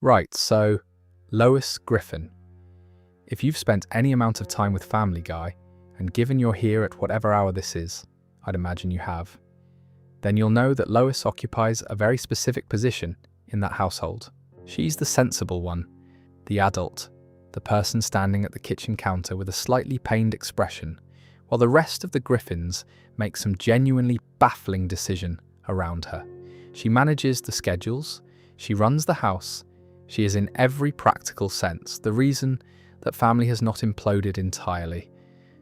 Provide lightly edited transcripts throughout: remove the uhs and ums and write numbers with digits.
Right, so Lois Griffin. If you've spent any amount of time with Family Guy, and given you're here at whatever hour this is, I'd imagine you have, then you'll know that Lois occupies a very specific position in that household. She's the sensible one, the adult, the person standing at the kitchen counter with a slightly pained expression, while the rest of the Griffins make some genuinely baffling decision around her. She manages the schedules, she runs the house, she is in every practical sense the reason that family has not imploded entirely.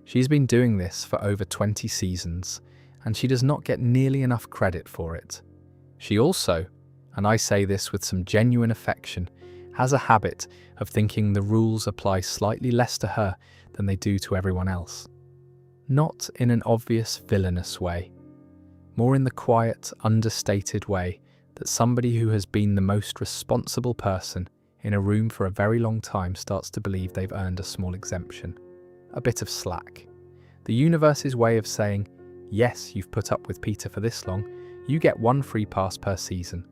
She's been doing this for over 20 seasons, and she does not get nearly enough credit for it. She also, and I say this with some genuine affection, has a habit of thinking the rules apply slightly less to her than they do to everyone else. Not in an obvious villainous way, more in the quiet, understated way that somebody who has been the most responsible person in a room for a very long time starts to believe they've earned a small exemption. A bit of slack. The universe's way of saying, yes, you've put up with Peter for this long, you get one free pass per season.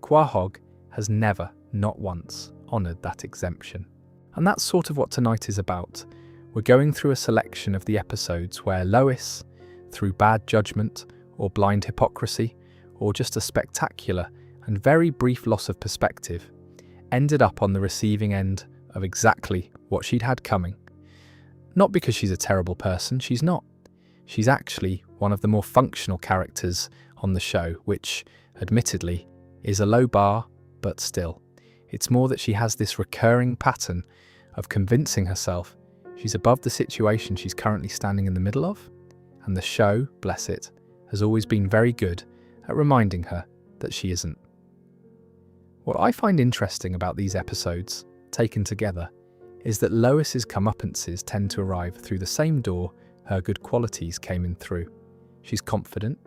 Quahog has never, not once, honoured that exemption. And that's sort of what tonight is about. We're going through a selection of the episodes where Lois, through bad judgment or blind hypocrisy, or just a spectacular and very brief loss of perspective, ended up on the receiving end of exactly what she'd had coming. Not because she's a terrible person, she's not. She's actually one of the more functional characters on the show, which, admittedly, is a low bar, but still. It's more that she has this recurring pattern of convincing herself she's above the situation she's currently standing in the middle of, and the show, bless it, has always been very good at reminding her that she isn't. What I find interesting about these episodes, taken together, is that Lois's comeuppances tend to arrive through the same door her good qualities came in through. She's confident,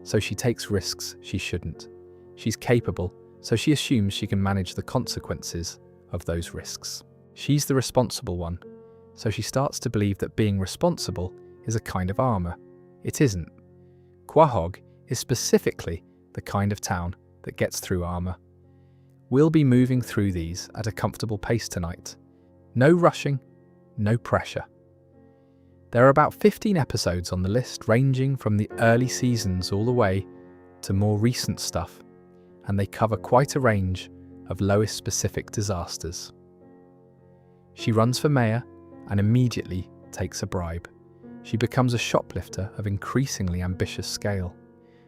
so she takes risks she shouldn't. She's capable, so she assumes she can manage the consequences of those risks. She's the responsible one, so she starts to believe that being responsible is a kind of armour. It isn't. Quahog is specifically the kind of town that gets through armour. We'll be moving through these at a comfortable pace tonight. No rushing, no pressure. There are about 15 episodes on the list, ranging from the early seasons all the way to more recent stuff, and they cover quite a range of Lois-specific disasters. She runs for mayor and immediately takes a bribe. She becomes a shoplifter of increasingly ambitious scale.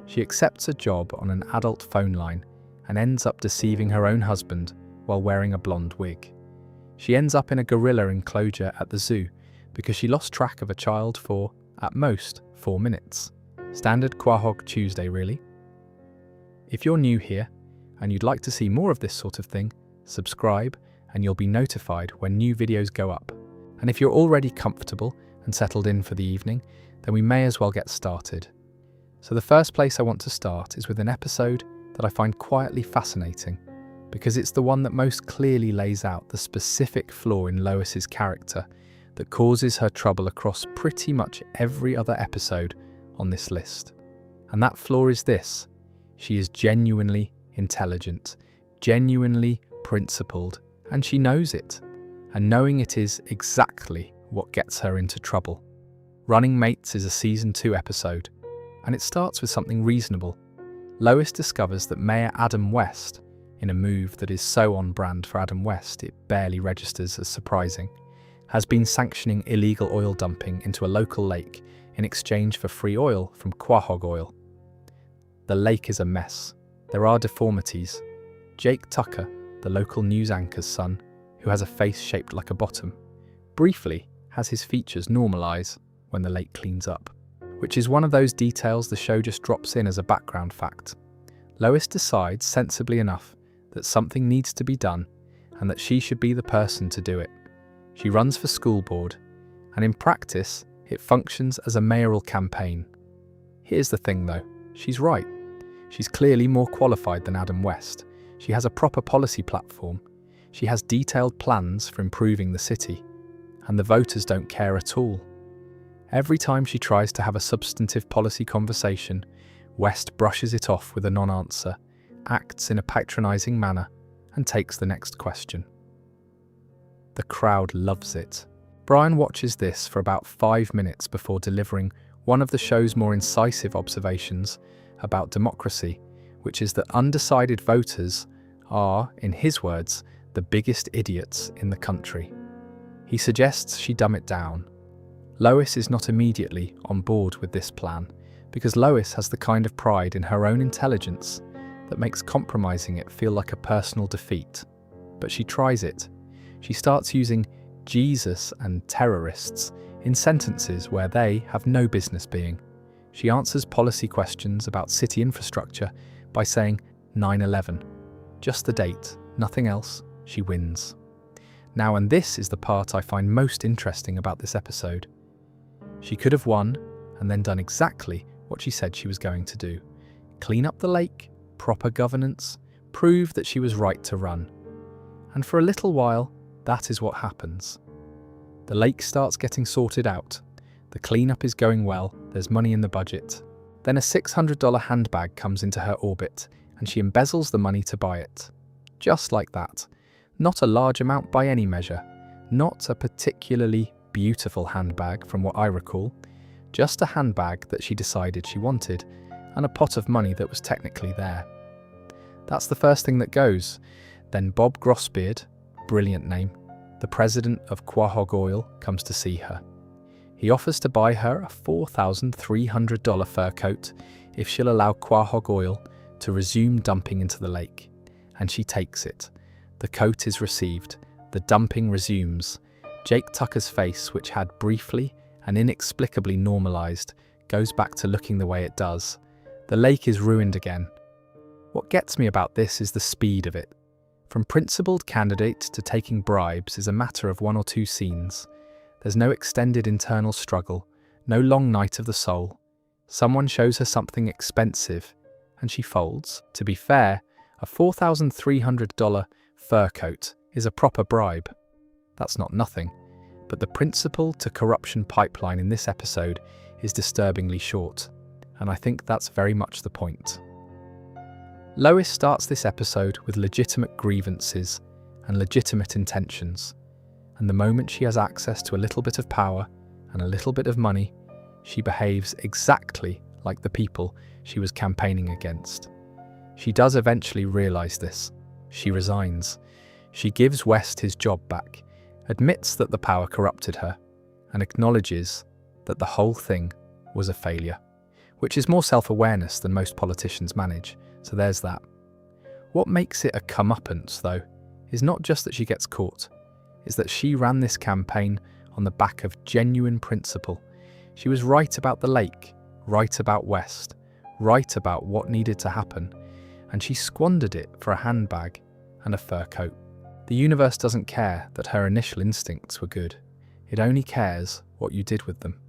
She accepts a job on an adult phone line and ends up deceiving her own husband while wearing a blonde wig. She ends up in a gorilla enclosure at the zoo because she lost track of a child for, at most, 4 minutes. Standard Quahog Tuesday, really. If you're new here and you'd like to see more of this sort of thing, subscribe and you'll be notified when new videos go up. And if you're already comfortable and settled in for the evening, then we may as well get started. So the first place I want to start is with an episode that I find quietly fascinating, because it's the one that most clearly lays out the specific flaw in Lois's character that causes her trouble across pretty much every other episode on this list. And that flaw is this: she is genuinely intelligent, genuinely principled, and she knows it. And knowing it is exactly what gets her into trouble. Running Mates is a Season 2 episode, and it starts with something reasonable. Lois discovers that Mayor Adam West, in a move that is so on brand for Adam West it barely registers as surprising, has been sanctioning illegal oil dumping into a local lake in exchange for free oil from Quahog Oil. The lake is a mess. There are deformities. Jake Tucker, the local news anchor's son, who has a face shaped like a bottom, briefly has his features normalise when the lake cleans up, which is one of those details the show just drops in as a background fact. Lois decides, sensibly enough, that something needs to be done and that she should be the person to do it. She runs for school board, and in practice, it functions as a mayoral campaign. Here's the thing though, she's right. She's clearly more qualified than Adam West. She has a proper policy platform. She has detailed plans for improving the city, and the voters don't care at all. Every time she tries to have a substantive policy conversation, West brushes it off with a non-answer, acts in a patronising manner, and takes the next question. The crowd loves it. Brian watches this for about 5 minutes before delivering one of the show's more incisive observations about democracy, which is that undecided voters are, in his words, the biggest idiots in the country. He suggests she dumb it down. Lois is not immediately on board with this plan, because Lois has the kind of pride in her own intelligence that makes compromising it feel like a personal defeat. But she tries it. She starts using Jesus and terrorists in sentences where they have no business being. She answers policy questions about city infrastructure by saying 9/11. Just the date, nothing else. She wins. Now, and this is the part I find most interesting about this episode. She could have won and then done exactly what she said she was going to do. Clean up the lake, proper governance, prove that she was right to run. And for a little while, that is what happens. The lake starts getting sorted out. The cleanup is going well, there's money in the budget. Then a $600 handbag comes into her orbit, and she embezzles the money to buy it. Just like that. Not a large amount by any measure. Not a particularly beautiful handbag from what I recall. Just a handbag that she decided she wanted, and a pot of money that was technically there. That's the first thing that goes. Then Bob Grossbeard, brilliant name, the president of Quahog Oil, comes to see her. He offers to buy her a $4,300 fur coat if she'll allow Quahog Oil to resume dumping into the lake. And she takes it. The coat is received. The dumping resumes. Jake Tucker's face, which had briefly and inexplicably normalized, goes back to looking the way it does. The lake is ruined again. What gets me about this is the speed of it. From principled candidate to taking bribes is a matter of 1 or 2 scenes. There's no extended internal struggle, no long night of the soul. Someone shows her something expensive, and she folds. To be fair, a $4,300 fur coat is a proper bribe. That's not nothing, but the principle to corruption pipeline in this episode is disturbingly short, and I think that's very much the point. Lois starts this episode with legitimate grievances and legitimate intentions, and the moment she has access to a little bit of power and a little bit of money, she behaves exactly like the people she was campaigning against. She does eventually realise this. She resigns. She gives West his job back, admits that the power corrupted her, and acknowledges that the whole thing was a failure, which is more self-awareness than most politicians manage. So there's that. What makes it a comeuppance, though, is not just that she gets caught, is that she ran this campaign on the back of genuine principle. She was right about the lake, right about West, right about what needed to happen, and she squandered it for a handbag and a fur coat. The universe doesn't care that her initial instincts were good. It only cares what you did with them.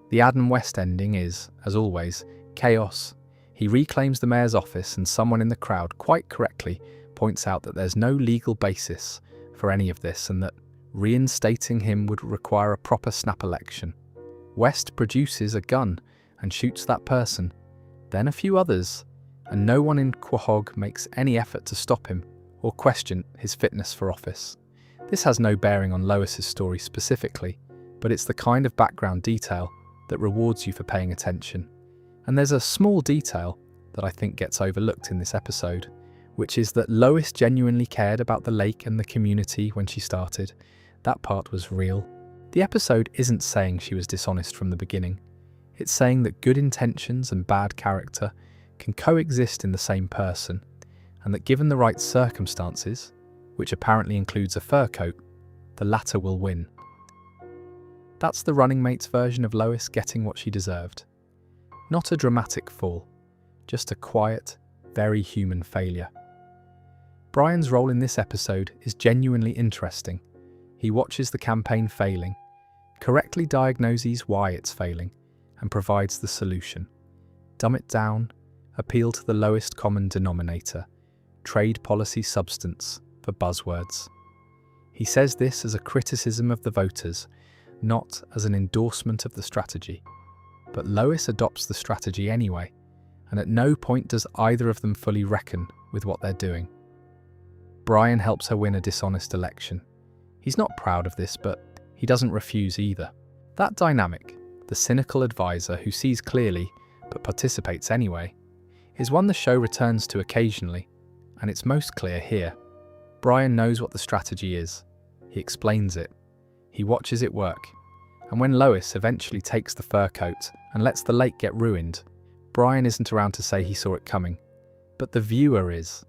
The Adam West ending is, as always, chaos. He reclaims the mayor's office, and someone in the crowd quite correctly points out that there's no legal basis for any of this and that reinstating him would require a proper snap election. West produces a gun and shoots that person, then a few others, and no one in Quahog makes any effort to stop him or question his fitness for office. This has no bearing on Lois's story specifically, but it's the kind of background detail that rewards you for paying attention. And there's a small detail that I think gets overlooked in this episode, which is that Lois genuinely cared about the lake and the community when she started. That part was real. The episode isn't saying she was dishonest from the beginning. It's saying that good intentions and bad character can coexist in the same person, and that given the right circumstances, which apparently includes a fur coat, the latter will win. That's the running mate's version of Lois getting what she deserved. Not a dramatic fall, just a quiet, very human failure. Brian's role in this episode is genuinely interesting. He watches the campaign failing, correctly diagnoses why it's failing, and provides the solution. Dumb it down, appeal to the lowest common denominator, trade policy substance for buzzwords. He says this as a criticism of the voters, not as an endorsement of the strategy. But Lois adopts the strategy anyway, and at no point does either of them fully reckon with what they're doing. Brian helps her win a dishonest election. He's not proud of this, but he doesn't refuse either. That dynamic, the cynical advisor who sees clearly but participates anyway, is one the show returns to occasionally, and it's most clear here. Brian knows what the strategy is. He explains it. He watches it work. And when Lois eventually takes the fur coat and lets the lake get ruined, Brian isn't around to say he saw it coming, but the viewer is.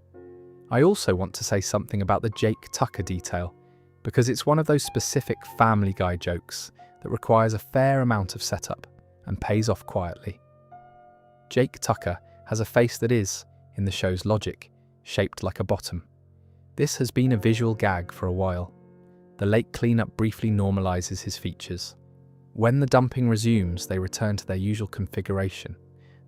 I also want to say something about the Jake Tucker detail, because it's one of those specific Family Guy jokes that requires a fair amount of setup and pays off quietly. Jake Tucker has a face that is, in the show's logic, shaped like a bottom. This has been a visual gag for a while. The lake cleanup briefly normalizes his features. When the dumping resumes, they return to their usual configuration.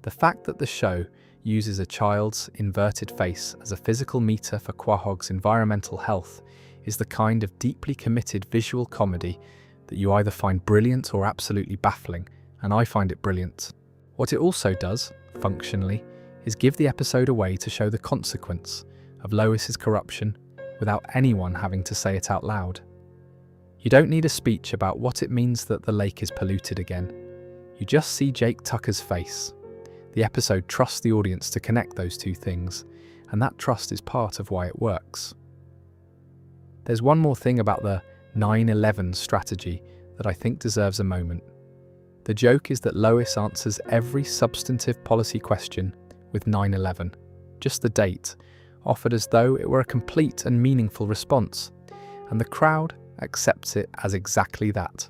The fact that the show uses a child's inverted face as a physical meter for Quahog's environmental health is the kind of deeply committed visual comedy that you either find brilliant or absolutely baffling, and I find it brilliant. What it also does, functionally, is give the episode a way to show the consequence of Lois's corruption without anyone having to say it out loud. You don't need a speech about what it means that the lake is polluted again. You just see Jake Tucker's face. The episode trusts the audience to connect those two things, and that trust is part of why it works. There's one more thing about the 9/11 strategy that I think deserves a moment. The joke is that Lois answers every substantive policy question with 9/11, just the date, offered as though it were a complete and meaningful response, and the crowd accepts it as exactly that.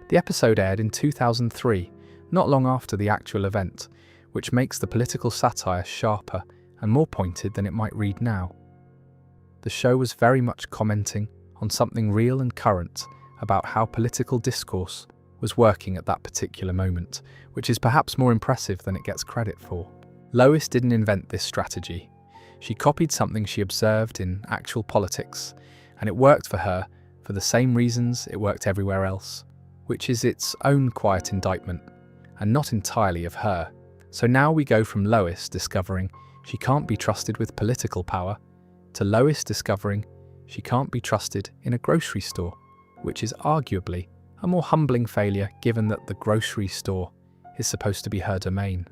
The episode aired in 2003, not long after the actual event, which makes the political satire sharper and more pointed than it might read now. The show was very much commenting on something real and current about how political discourse was working at that particular moment, which is perhaps more impressive than it gets credit for. Lois didn't invent this strategy. She copied something she observed in actual politics, and it worked for her for the same reasons it worked everywhere else, which is its own quiet indictment, and not entirely of her. So now we go from Lois discovering she can't be trusted with political power, to Lois discovering she can't be trusted in a grocery store, which is arguably a more humbling failure given that the grocery store is supposed to be her domain.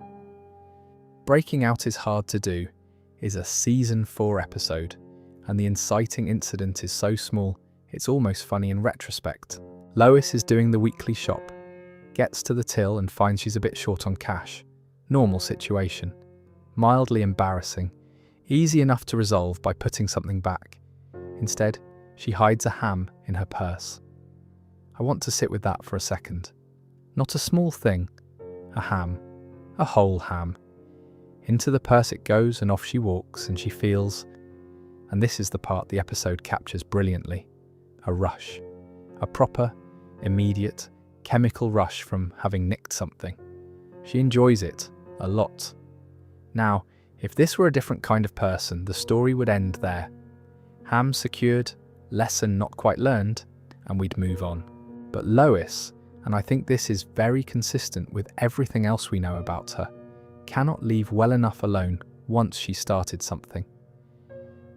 Breaking Out is Hard to Do is a season 4 episode, and the inciting incident is so small it's almost funny in retrospect. Lois is doing the weekly shop, gets to the till and finds she's a bit short on cash. Normal situation. Mildly embarrassing. Easy enough to resolve by putting something back. Instead, she hides a ham in her purse. I want to sit with that for a second. Not a small thing. A ham. A whole ham. Into the purse it goes and off she walks, and she feels, and this is the part the episode captures brilliantly, a rush. A proper, immediate, chemical rush from having nicked something. She enjoys it a lot. Now, if this were a different kind of person, the story would end there. Ham secured, lesson not quite learned, and we'd move on. But Lois, and I think this is very consistent with everything else we know about her, cannot leave well enough alone once she started something.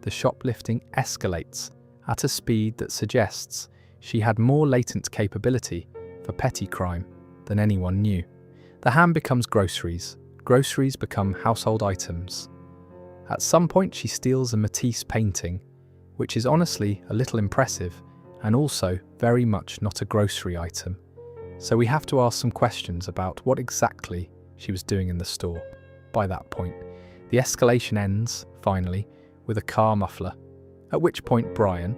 The shoplifting escalates at a speed that suggests she had more latent capability for petty crime than anyone knew. The ham becomes groceries. Groceries become household items. At some point she steals a Matisse painting, which is honestly a little impressive and also very much not a grocery item. So we have to ask some questions about what exactly she was doing in the store. By that point, the escalation ends, finally, with a car muffler, at which point Brian,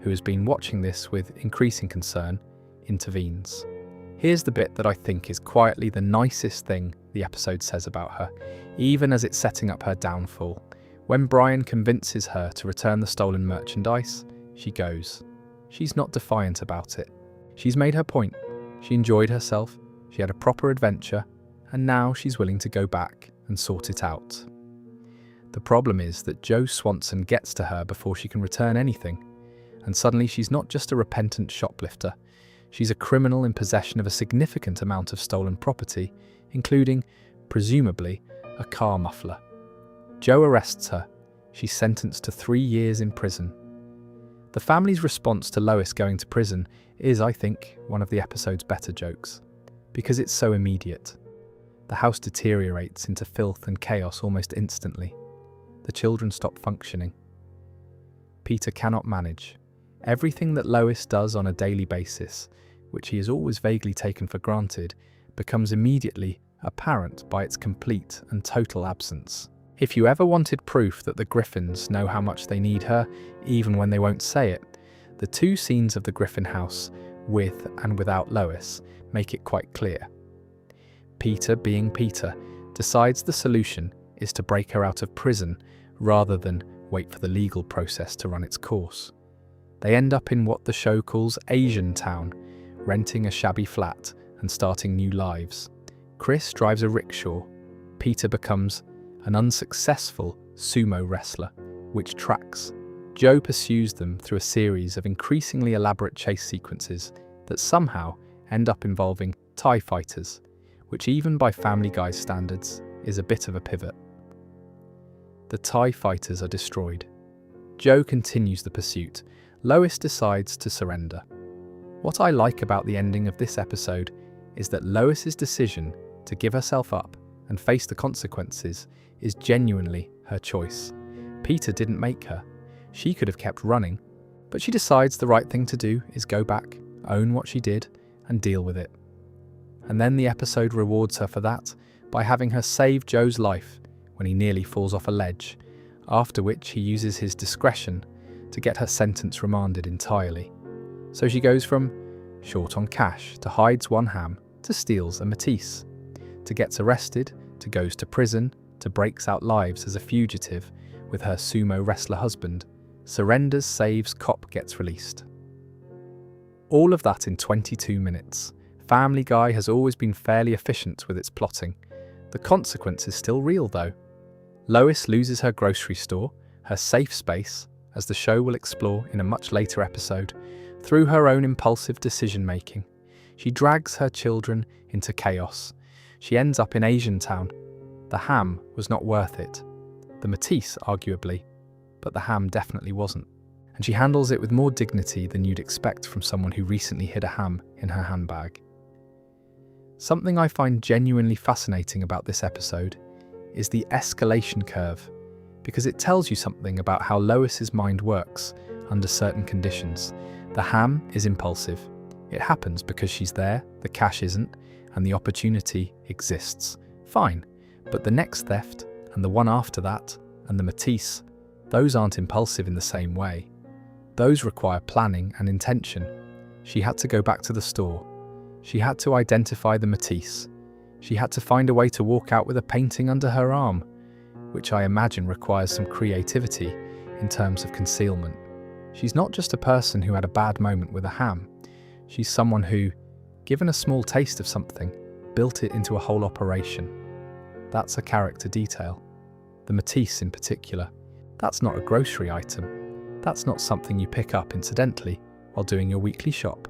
who has been watching this with increasing concern, intervenes. Here's the bit that I think is quietly the nicest thing the episode says about her, even as it's setting up her downfall. When Brian convinces her to return the stolen merchandise, she goes. She's not defiant about it. She's made her point. She enjoyed herself, she had a proper adventure, and now she's willing to go back and sort it out. The problem is that Joe Swanson gets to her before she can return anything, and suddenly she's not just a repentant shoplifter, she's a criminal in possession of a significant amount of stolen property, including, presumably, a car muffler. Joe arrests her. she's sentenced to 3 years in prison. The family's response to Lois going to prison is, I think, one of the episode's better jokes, because it's so immediate. The house deteriorates into filth and chaos almost instantly. The children stop functioning. Peter cannot manage. Everything that Lois does on a daily basis, which he has always vaguely taken for granted, becomes immediately apparent by its complete and total absence. If you ever wanted proof that the Griffins know how much they need her, even when they won't say it, the 2 scenes of the Griffin house, with and without Lois, make it quite clear. Peter, being Peter, decides the solution is to break her out of prison rather than wait for the legal process to run its course. They end up in what the show calls Asian Town, renting a shabby flat and starting new lives. Chris drives a rickshaw. Peter becomes an unsuccessful sumo wrestler, which tracks. Joe pursues them through a series of increasingly elaborate chase sequences that somehow end up involving TIE fighters, which even by Family Guy's standards is a bit of a pivot. The TIE fighters are destroyed. Joe continues the pursuit. Lois decides to surrender. What I like about the ending of this episode is that Lois's decision to give herself up and face the consequences is genuinely her choice. Peter didn't make her. She could have kept running, but she decides the right thing to do is go back, own what she did, and deal with it. And then the episode rewards her for that by having her save Joe's life when he nearly falls off a ledge, after which he uses his discretion to get her sentence remanded entirely. So she goes from short on cash to hides one ham to steals a Matisse, to gets arrested, to goes to prison, to breaks out lives as a fugitive with her sumo wrestler husband, surrenders, saves, cop, gets released. All of that in 22 minutes. Family Guy has always been fairly efficient with its plotting. The consequence is still real though. Lois loses her grocery store, her safe space, as the show will explore in a much later episode, through her own impulsive decision-making. She drags her children into chaos. She ends up in Asian Town. The ham was not worth it. The Matisse, arguably, but the ham definitely wasn't. And she handles it with more dignity than you'd expect from someone who recently hid a ham in her handbag. Something I find genuinely fascinating about this episode is the escalation curve, because it tells you something about how Lois's mind works under certain conditions. The ham is impulsive. It happens because she's there, the cash isn't, and the opportunity exists. Fine, but the next theft, and the one after that, and the Matisse, those aren't impulsive in the same way. Those require planning and intention. She had to go back to the store. She had to identify the Matisse. She had to find a way to walk out with a painting under her arm, which I imagine requires some creativity in terms of concealment. She's not just a person who had a bad moment with a ham. She's someone who, given a small taste of something, built it into a whole operation. That's a character detail. The Matisse in particular. That's not a grocery item. That's not something you pick up incidentally while doing your weekly shop.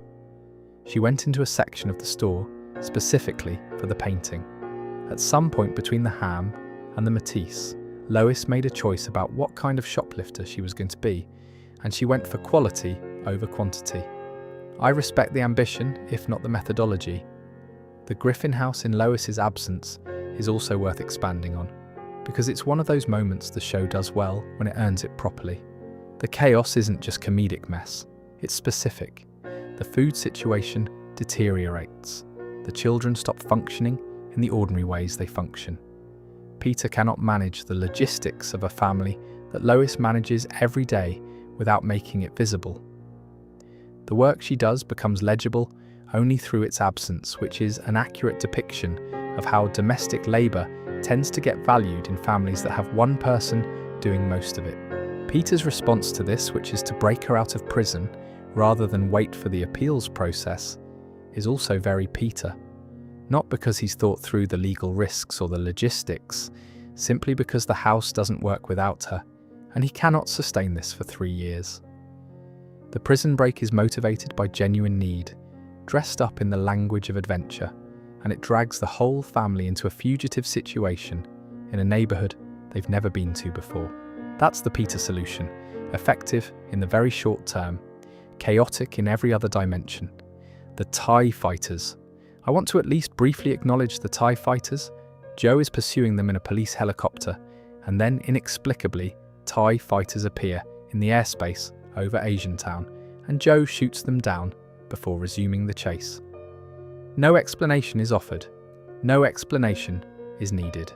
She went into a section of the store specifically for the painting. At some point between the ham and the Matisse, Lois made a choice about what kind of shoplifter she was going to be, and she went for quality over quantity. I respect the ambition, if not the methodology. The Griffin house in Lois's absence is also worth expanding on, because it's one of those moments the show does well when it earns it properly. The chaos isn't just comedic mess, it's specific. The food situation deteriorates. The children stop functioning in the ordinary ways they function. Peter cannot manage the logistics of a family that Lois manages every day without making it visible. The work she does becomes legible only through its absence, which is an accurate depiction of how domestic labour tends to get valued in families that have one person doing most of it. Peter's response to this, which is to break her out of prison rather than wait for the appeals process, is also very Peter. Not because he's thought through the legal risks or the logistics, simply because the house doesn't work without her, and he cannot sustain this for 3 years. The prison break is motivated by genuine need, dressed up in the language of adventure, and it drags the whole family into a fugitive situation in a neighbourhood they've never been to before. That's the Peter solution, effective in the very short term, chaotic in every other dimension. The TIE fighters. I want to at least briefly acknowledge the TIE fighters. Joe is pursuing them in a police helicopter, and then inexplicably, TIE fighters appear in the airspace over Asiantown, and Joe shoots them down before resuming the chase. No explanation is offered. No explanation is needed.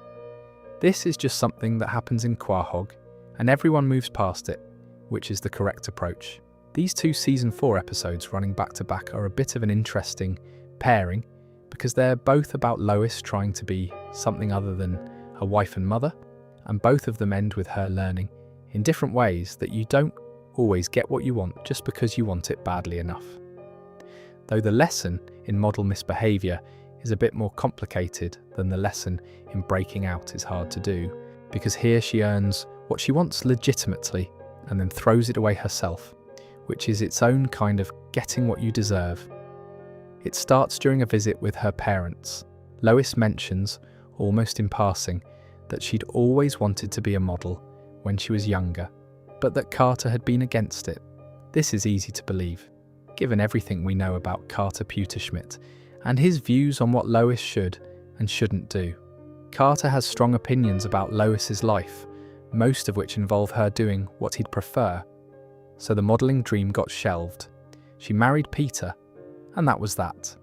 This is just something that happens in Quahog, and everyone moves past it, which is the correct approach. These two Season 4 episodes running back to back are a bit of an interesting pairing because they're both about Lois trying to be something other than a wife and mother, and both of them end with her learning in different ways that you don't always get what you want just because you want it badly enough. Though the lesson in model misbehaviour is a bit more complicated than the lesson in breaking out is hard to do, because here she earns what she wants legitimately and then throws it away herself, which is its own kind of getting what you deserve. It starts during a visit with her parents. Lois mentions, almost in passing, that she'd always wanted to be a model when she was younger, but that Carter had been against it. This is easy to believe, given everything we know about Carter Pewterschmidt and his views on what Lois should and shouldn't do. Carter has strong opinions about Lois's life, most of which involve her doing what he'd prefer. So the modelling dream got shelved. She married Peter, and that was that.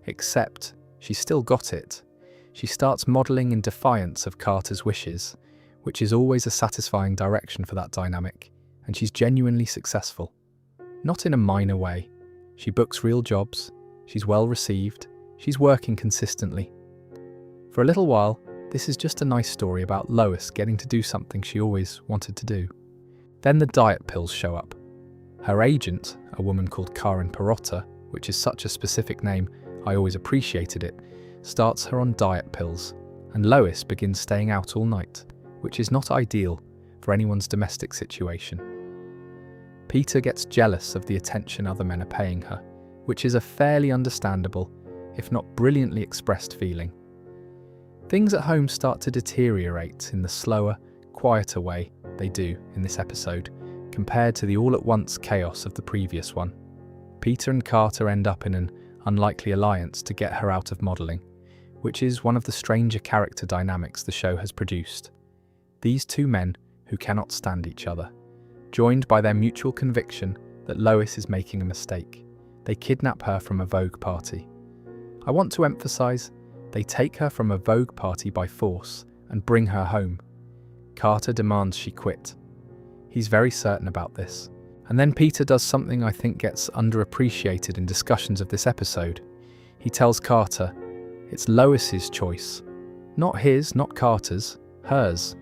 Except she still got it. She starts modelling in defiance of Carter's wishes, which is always a satisfying direction for that dynamic, and she's genuinely successful. Not in a minor way. She books real jobs, she's well received, she's working consistently. For a little while, this is just a nice story about Lois getting to do something she always wanted to do. Then the diet pills show up. Her agent, a woman called Karen Perotta, which is such a specific name, I always appreciated it, starts her on diet pills, and Lois begins staying out all night, which is not ideal for anyone's domestic situation. Peter gets jealous of the attention other men are paying her, which is a fairly understandable, if not brilliantly expressed feeling. Things at home start to deteriorate in the slower, quieter way they do in this episode, compared to the all-at-once chaos of the previous one. Peter and Carter end up in an unlikely alliance to get her out of modelling, which is one of the stranger character dynamics the show has produced. These two men who cannot stand each other, joined by their mutual conviction that Lois is making a mistake. They kidnap her from a Vogue party. I want to emphasise, they take her from a Vogue party by force and bring her home. Carter demands she quit. He's very certain about this. And then Peter does something I think gets underappreciated in discussions of this episode. He tells Carter, it's Lois's choice. Not his, not Carter's, hers.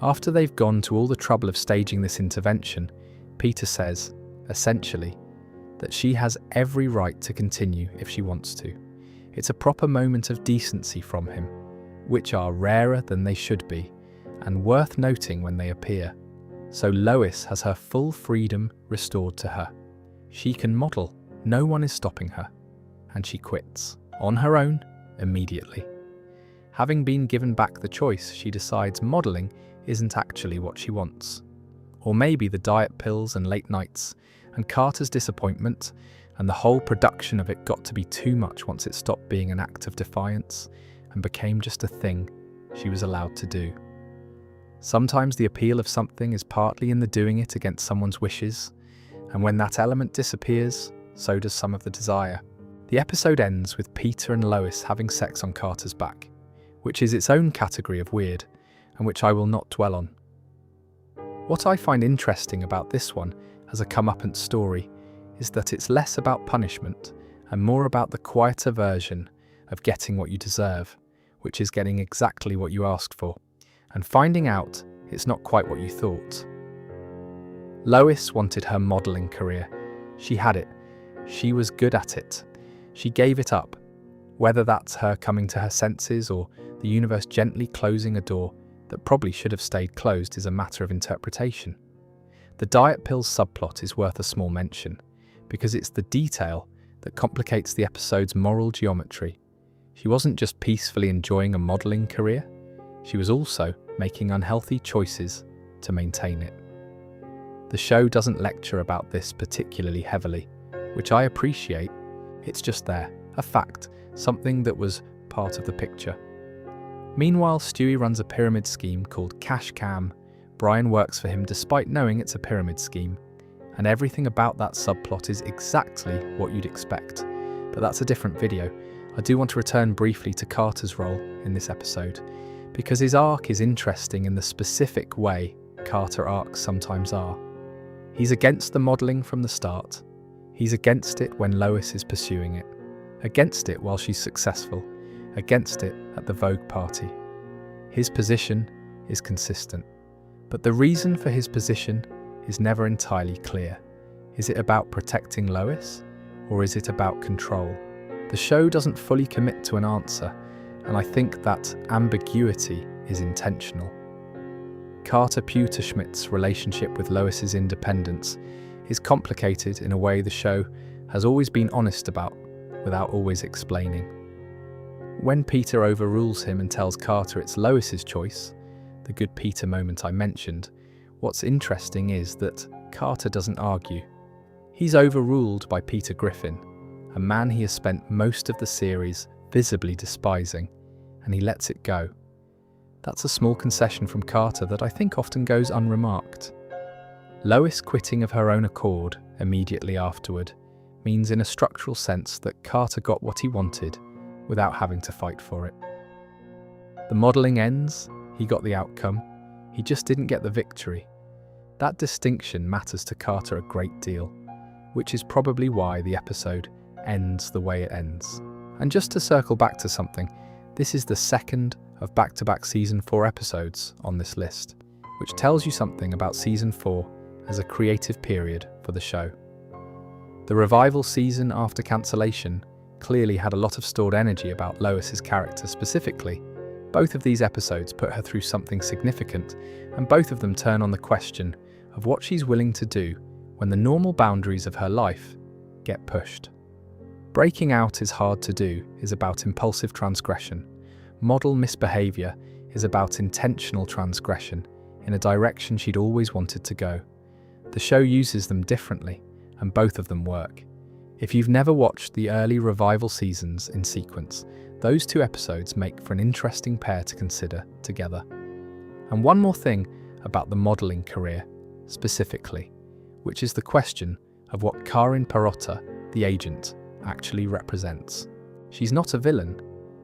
After they've gone to all the trouble of staging this intervention, Peter says, essentially, that she has every right to continue if she wants to. It's a proper moment of decency from him, which are rarer than they should be, and worth noting when they appear. So Lois has her full freedom restored to her. She can model, no one is stopping her, and she quits, on her own, immediately. Having been given back the choice, she decides modelling isn't actually what she wants. Or maybe the diet pills and late nights, and Carter's disappointment, and the whole production of it got to be too much once it stopped being an act of defiance and became just a thing she was allowed to do. Sometimes the appeal of something is partly in the doing it against someone's wishes, and when that element disappears, so does some of the desire. The episode ends with Peter and Lois having sex on Carter's back, which is its own category of weird, and which I will not dwell on. What I find interesting about this one as a comeuppance story is that it's less about punishment and more about the quieter version of getting what you deserve, which is getting exactly what you asked for, and finding out it's not quite what you thought. Lois wanted her modelling career. She had it. She was good at it. She gave it up. Whether that's her coming to her senses or the universe gently closing a door that probably should have stayed closed is a matter of interpretation. The diet pills subplot is worth a small mention, because it's the detail that complicates the episode's moral geometry. She wasn't just peacefully enjoying a modelling career, she was also making unhealthy choices to maintain it. The show doesn't lecture about this particularly heavily, which I appreciate. It's just there, a fact, something that was part of the picture. Meanwhile, Stewie runs a pyramid scheme called Cash Cam. Brian works for him despite knowing it's a pyramid scheme, and everything about that subplot is exactly what you'd expect. But that's a different video. I do want to return briefly to Carter's role in this episode, because his arc is interesting in the specific way Carter arcs sometimes are. He's against the modelling from the start. He's against it when Lois is pursuing it, against it while she's successful, against it at the Vogue party. His position is consistent, but the reason for his position is never entirely clear. Is it about protecting Lois, or is it about control? The show doesn't fully commit to an answer, and I think that ambiguity is intentional. Carter Pewterschmidt's relationship with Lois's independence is complicated in a way the show has always been honest about, without always explaining. When Peter overrules him and tells Carter it's Lois's choice, the good Peter moment I mentioned, what's interesting is that Carter doesn't argue. He's overruled by Peter Griffin, a man he has spent most of the series visibly despising, and he lets it go. That's a small concession from Carter that I think often goes unremarked. Lois quitting of her own accord immediately afterward means in a structural sense that Carter got what he wanted without having to fight for it. The modelling ends, he got the outcome, he just didn't get the victory. That distinction matters to Carter a great deal, which is probably why the episode ends the way it ends. And just to circle back to something, this is the second of back-to-back Season 4 episodes on this list, which tells you something about Season 4 as a creative period for the show. The revival season after cancellation clearly had a lot of stored energy about Lois's character specifically. Both of these episodes put her through something significant, and both of them turn on the question of what she's willing to do when the normal boundaries of her life get pushed. Breaking out is hard to do is about impulsive transgression. Model misbehaviour is about intentional transgression in a direction she'd always wanted to go. The show uses them differently, and both of them work. If you've never watched the early revival seasons in sequence, those two episodes make for an interesting pair to consider together. And one more thing about the modelling career, specifically, which is the question of what Karin Perotta, the agent, actually represents. She's not a villain.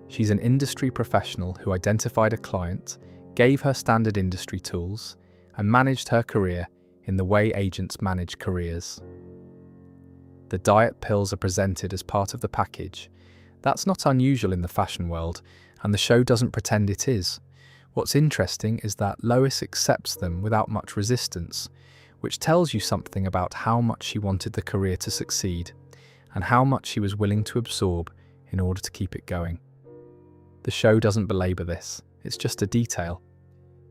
She's an industry professional who identified a client, gave her standard industry tools, and managed her career in the way agents manage careers. The diet pills are presented as part of the package. That's not unusual in the fashion world, and the show doesn't pretend it is. What's interesting is that Lois accepts them without much resistance, which tells you something about how much she wanted the career to succeed, and how much she was willing to absorb in order to keep it going. The show doesn't belabor this, it's just a detail,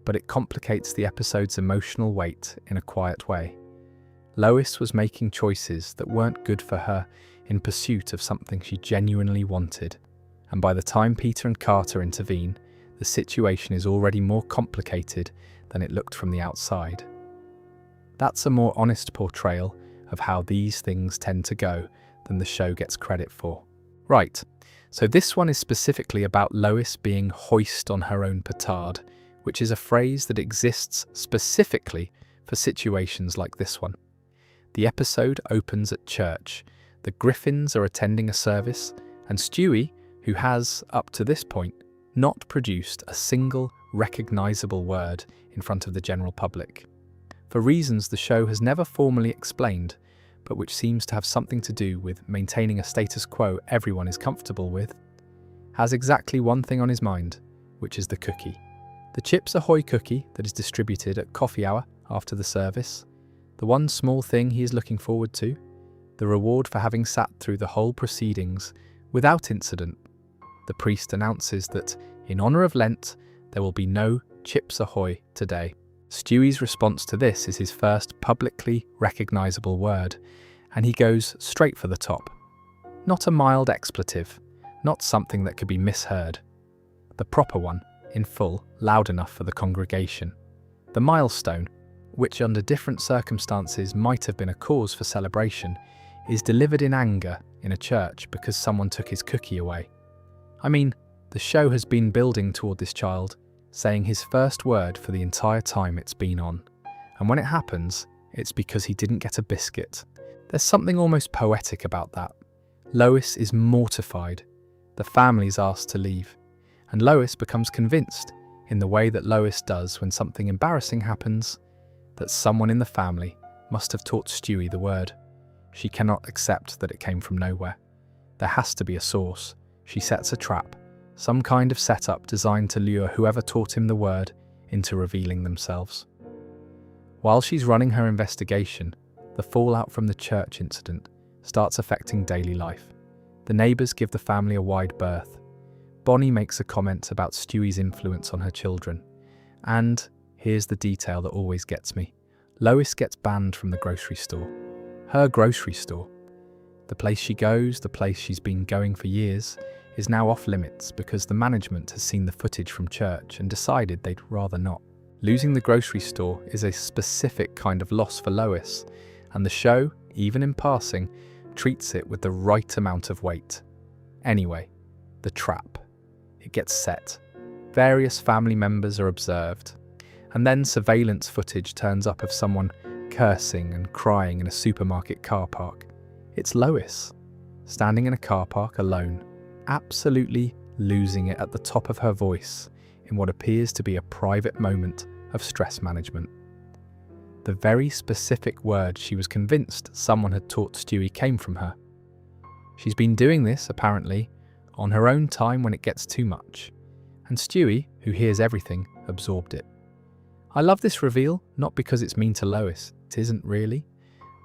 but it complicates the episode's emotional weight in a quiet way. Lois was making choices that weren't good for her in pursuit of something she genuinely wanted, and by the time Peter and Carter intervene, the situation is already more complicated than it looked from the outside. That's a more honest portrayal of how these things tend to go than the show gets credit for. Right, so this one is specifically about Lois being hoist on her own petard, which is a phrase that exists specifically for situations like this one. The episode opens at church. The Griffins are attending a service, and Stewie, who has, up to this point, not produced a single recognisable word in front of the general public, for reasons the show has never formally explained, but which seems to have something to do with maintaining a status quo everyone is comfortable with, has exactly one thing on his mind, which is the cookie. The Chips Ahoy cookie that is distributed at coffee hour after the service, the one small thing he is looking forward to, the reward for having sat through the whole proceedings without incident. The priest announces that, in honour of Lent, there will be no Chips Ahoy today. Stewie's response to this is his first publicly recognisable word, and he goes straight for the top. Not a mild expletive, not something that could be misheard. The proper one, in full, loud enough for the congregation. The milestone, which under different circumstances might have been a cause for celebration, is delivered in anger in a church because someone took his cookie away. I mean, the show has been building toward this child saying his first word for the entire time it's been on. And when it happens, it's because he didn't get a biscuit. There's something almost poetic about that. Lois is mortified. The family's asked to leave. And Lois becomes convinced, in the way that Lois does when something embarrassing happens, that someone in the family must have taught Stewie the word. She cannot accept that it came from nowhere. There has to be a source. She sets a trap, some kind of setup designed to lure whoever taught him the word into revealing themselves. While she's running her investigation, the fallout from the church incident starts affecting daily life. The neighbours give the family a wide berth. Bonnie makes a comment about Stewie's influence on her children. And here's the detail that always gets me. Lois gets banned from the grocery store. Her grocery store. The place she goes, the place she's been going for years, is now off limits because the management has seen the footage from church and decided they'd rather not. Losing the grocery store is a specific kind of loss for Lois, and the show, even in passing, treats it with the right amount of weight. Anyway, the trap. It gets set. Various family members are observed, and then surveillance footage turns up of someone cursing and crying in a supermarket car park. It's Lois, standing in a car park alone, absolutely losing it at the top of her voice in what appears to be a private moment of stress management. The very specific word she was convinced someone had taught Stewie came from her. She's been doing this, apparently, on her own time when it gets too much, and Stewie, who hears everything, absorbed it. I love this reveal, not because it's mean to Lois, it isn't really,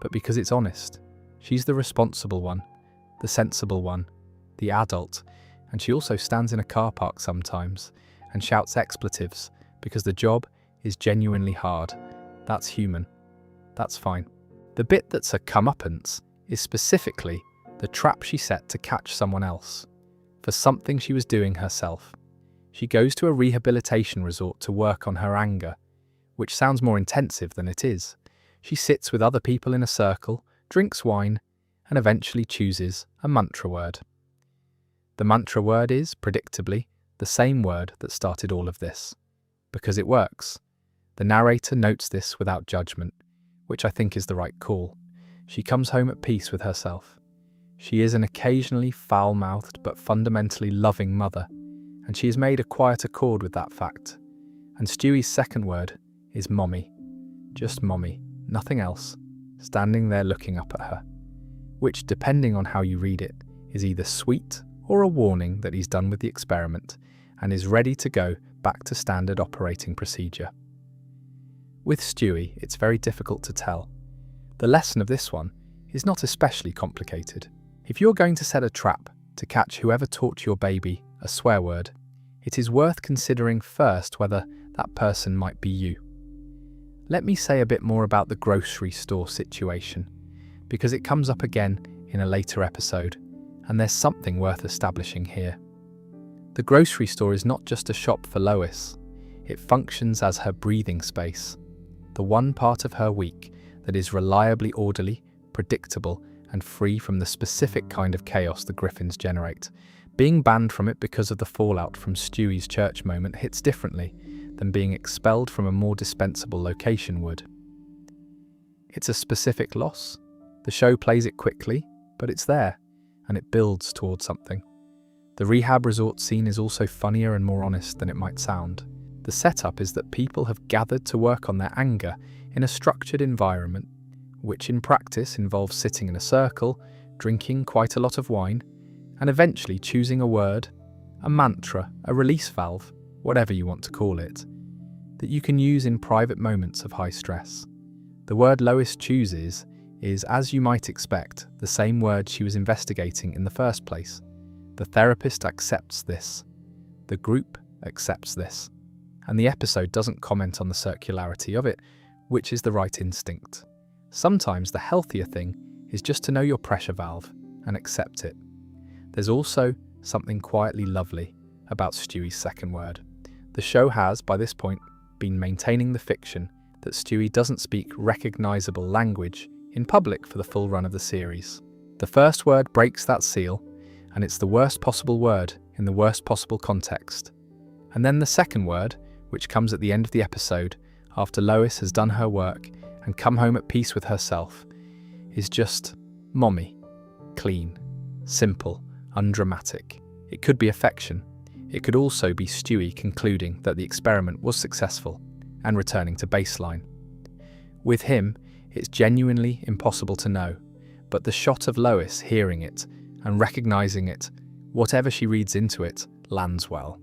but because it's honest. She's the responsible one, the sensible one, the adult, and she also stands in a car park sometimes and shouts expletives because the job is genuinely hard. That's human. That's fine. The bit that's a comeuppance is specifically the trap she set to catch someone else for something she was doing herself. She goes to a rehabilitation resort to work on her anger, which sounds more intensive than it is. She sits with other people in a circle, drinks wine, and eventually chooses a mantra word. The mantra word is, predictably, the same word that started all of this, because it works. The narrator notes this without judgment, which I think is the right call. She comes home at peace with herself. She is an occasionally foul-mouthed but fundamentally loving mother, and she has made a quiet accord with that fact. And Stewie's second word is mommy. Just mommy, nothing else, standing there looking up at her, which, depending on how you read it, is either sweet or a warning that he's done with the experiment and is ready to go back to standard operating procedure. With Stewie, it's very difficult to tell. The lesson of this one is not especially complicated. If you're going to set a trap to catch whoever taught your baby a swear word, it is worth considering first whether that person might be you. Let me say a bit more about the grocery store situation, because it comes up again in a later episode, and there's something worth establishing here. The grocery store is not just a shop for Lois, it functions as her breathing space, the one part of her week that is reliably orderly, predictable, and free from the specific kind of chaos the Griffins generate. Being banned from it because of the fallout from Stewie's church moment hits differently than being expelled from a more dispensable location would. It's a specific loss. The show plays it quickly, but it's there, and it builds towards something. The rehab resort scene is also funnier and more honest than it might sound. The setup is that people have gathered to work on their anger in a structured environment, which in practice involves sitting in a circle, drinking quite a lot of wine, and eventually choosing a word, a mantra, a release valve, whatever you want to call it, that you can use in private moments of high stress. The word Lois chooses is, as you might expect, the same word she was investigating in the first place. The therapist accepts this. The group accepts this. And the episode doesn't comment on the circularity of it, which is the right instinct. Sometimes the healthier thing is just to know your pressure valve and accept it. There's also something quietly lovely about Stewie's second word. The show has, by this point, been maintaining the fiction that Stewie doesn't speak recognisable language in public for the full run of the series. The first word breaks that seal, and it's the worst possible word in the worst possible context. And then the second word, which comes at the end of the episode, after Lois has done her work and come home at peace with herself, is just mommy. Clean, simple, undramatic. It could be affection. It could also be Stewie concluding that the experiment was successful and returning to baseline. With him, it's genuinely impossible to know, but the shot of Lois hearing it and recognising it, whatever she reads into it, lands well.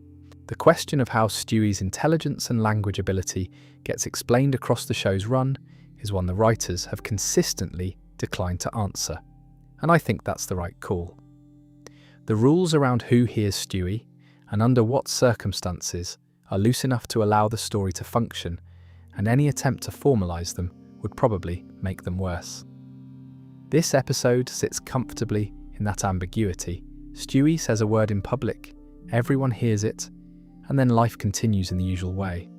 The question of how Stewie's intelligence and language ability gets explained across the show's run is one the writers have consistently declined to answer, and I think that's the right call. The rules around who hears Stewie and under what circumstances are loose enough to allow the story to function, and any attempt to formalise them would probably make them worse. This episode sits comfortably in that ambiguity. Stewie says a word in public, everyone hears it, and then life continues in the usual way.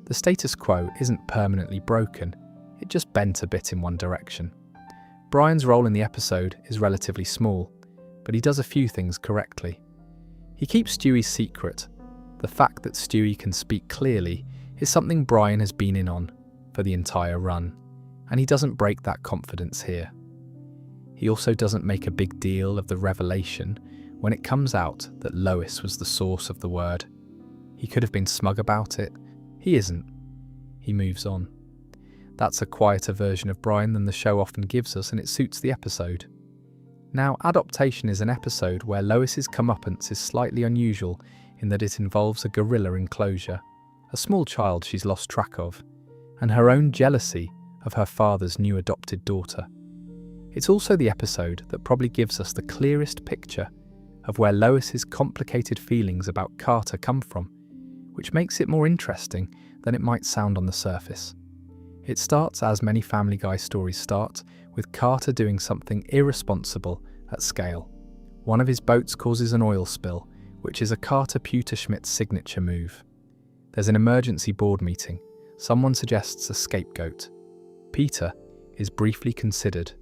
The status quo isn't permanently broken, it just bent a bit in one direction. Brian's role in the episode is relatively small, but he does a few things correctly. He keeps Stewie's secret. The fact that Stewie can speak clearly is something Brian has been in on for the entire run, and he doesn't break that confidence here. He also doesn't make a big deal of the revelation when it comes out that Lois was the source of the word. He could have been smug about it. He isn't. He moves on. That's a quieter version of Brian than the show often gives us, and it suits the episode. Now, Adaptation is an episode where Lois's comeuppance is slightly unusual in that it involves a gorilla enclosure, a small child she's lost track of, and her own jealousy of her father's new adopted daughter. It's also the episode that probably gives us the clearest picture of where Lois's complicated feelings about Carter come from, which makes it more interesting than it might sound on the surface. It starts as many Family Guy stories start, with Carter doing something irresponsible at scale. One of his boats causes an oil spill, which is a Carter Pewterschmidt signature move. There's an emergency board meeting. Someone suggests a scapegoat. Peter is briefly considered,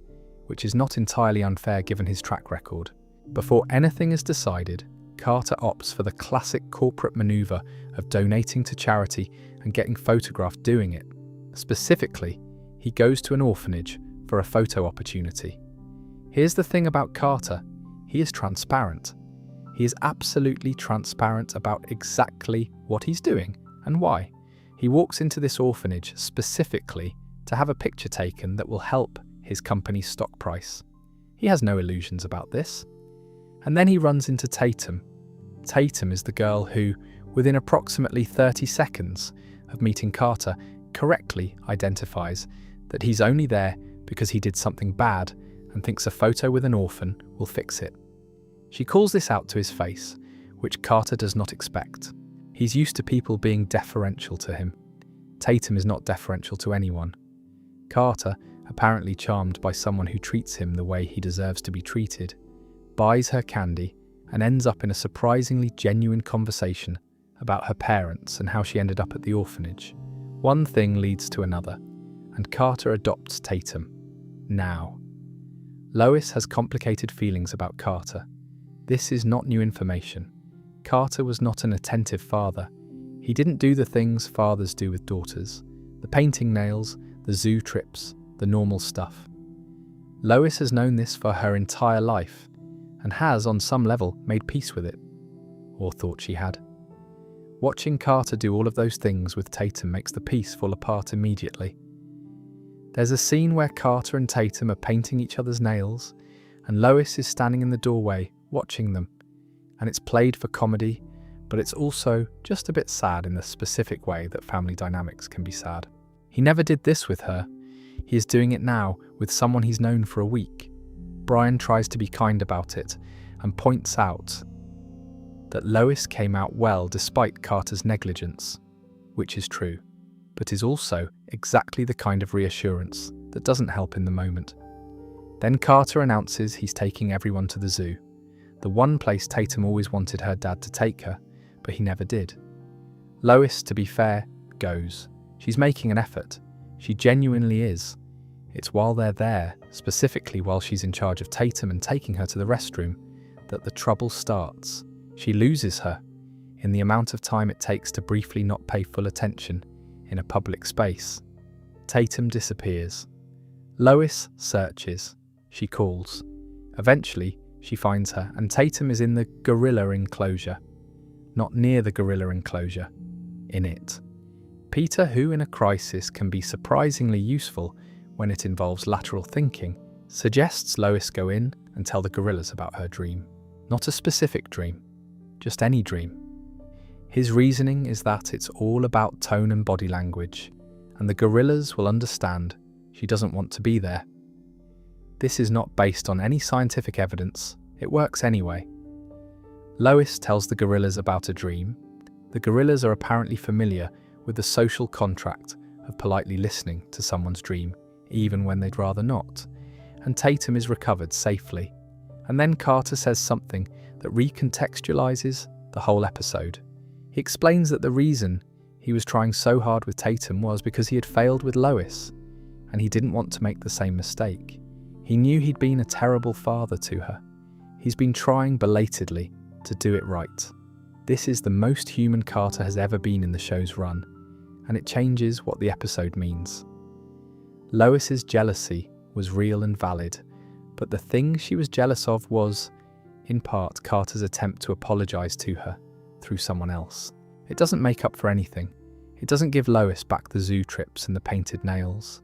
which is not entirely unfair given his track record. Before anything is decided, Carter opts for the classic corporate maneuver of donating to charity and getting photographed doing it. Specifically, he goes to an orphanage for a photo opportunity. Here's the thing about Carter, he is transparent. He is absolutely transparent about exactly what he's doing and why. He walks into this orphanage specifically to have a picture taken that will help his company's stock price. He has no illusions about this. And then he runs into Tatum. Tatum is the girl who, within approximately 30 seconds of meeting Carter, correctly identifies that he's only there because he did something bad and thinks a photo with an orphan will fix it. She calls this out to his face, which Carter does not expect. He's used to people being deferential to him. Tatum is not deferential to anyone. Carter, apparently charmed by someone who treats him the way he deserves to be treated, buys her candy and ends up in a surprisingly genuine conversation about her parents and how she ended up at the orphanage. One thing leads to another, and Carter adopts Tatum. Now. Lois has complicated feelings about Carter. This is not new information. Carter was not an attentive father. He didn't do the things fathers do with daughters. The painting nails, the zoo trips, the normal stuff. Lois has known this for her entire life, and has, on some level, made peace with it. Or thought she had. Watching Carter do all of those things with Tatum makes the piece fall apart immediately. There's a scene where Carter and Tatum are painting each other's nails, and Lois is standing in the doorway, watching them. And it's played for comedy, but it's also just a bit sad in the specific way that family dynamics can be sad. He never did this with her. He is doing it now with someone he's known for a week. Brian tries to be kind about it and points out that Lois came out well despite Carter's negligence, which is true, but is also exactly the kind of reassurance that doesn't help in the moment. Then Carter announces he's taking everyone to the zoo, the one place Tatum always wanted her dad to take her, but he never did. Lois, to be fair, goes. She's making an effort. She genuinely is. It's while they're there, specifically while she's in charge of Tatum and taking her to the restroom, that the trouble starts. She loses her in the amount of time it takes to briefly not pay full attention in a public space. Tatum disappears. Lois searches. She calls. Eventually, she finds her, and Tatum is in the gorilla enclosure. Not near the gorilla enclosure, in it. Peter, who in a crisis can be surprisingly useful when it involves lateral thinking, suggests Lois go in and tell the gorillas about her dream. Not a specific dream, just any dream. His reasoning is that it's all about tone and body language, and the gorillas will understand she doesn't want to be there. This is not based on any scientific evidence, it works anyway. Lois tells the gorillas about a dream. The gorillas are apparently familiar with the social contract of politely listening to someone's dream, even when they'd rather not, and Tatum is recovered safely. And then Carter says something that recontextualizes the whole episode. He explains that the reason he was trying so hard with Tatum was because he had failed with Lois, and he didn't want to make the same mistake. He knew he'd been a terrible father to her. He's been trying belatedly to do it right. This is the most human Carter has ever been in the show's run, and it changes what the episode means. Lois's jealousy was real and valid, but the thing she was jealous of was, in part, Carter's attempt to apologize to her through someone else. It doesn't make up for anything. It doesn't give Lois back the zoo trips and the painted nails.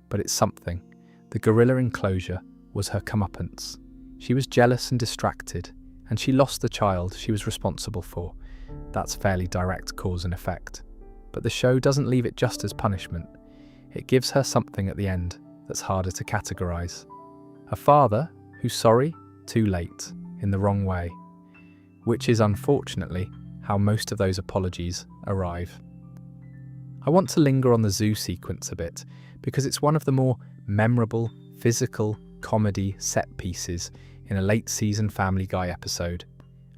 But it's something. The gorilla enclosure was her comeuppance. She was jealous and distracted, and she lost the child she was responsible for. That's fairly direct cause and effect. But the show doesn't leave it just as punishment. It gives her something at the end that's harder to categorize. A father who's sorry too late, in the wrong way. Which is unfortunately how most of those apologies arrive. I want to linger on the zoo sequence a bit, because it's one of the more memorable, physical, comedy set pieces in a late season Family Guy episode,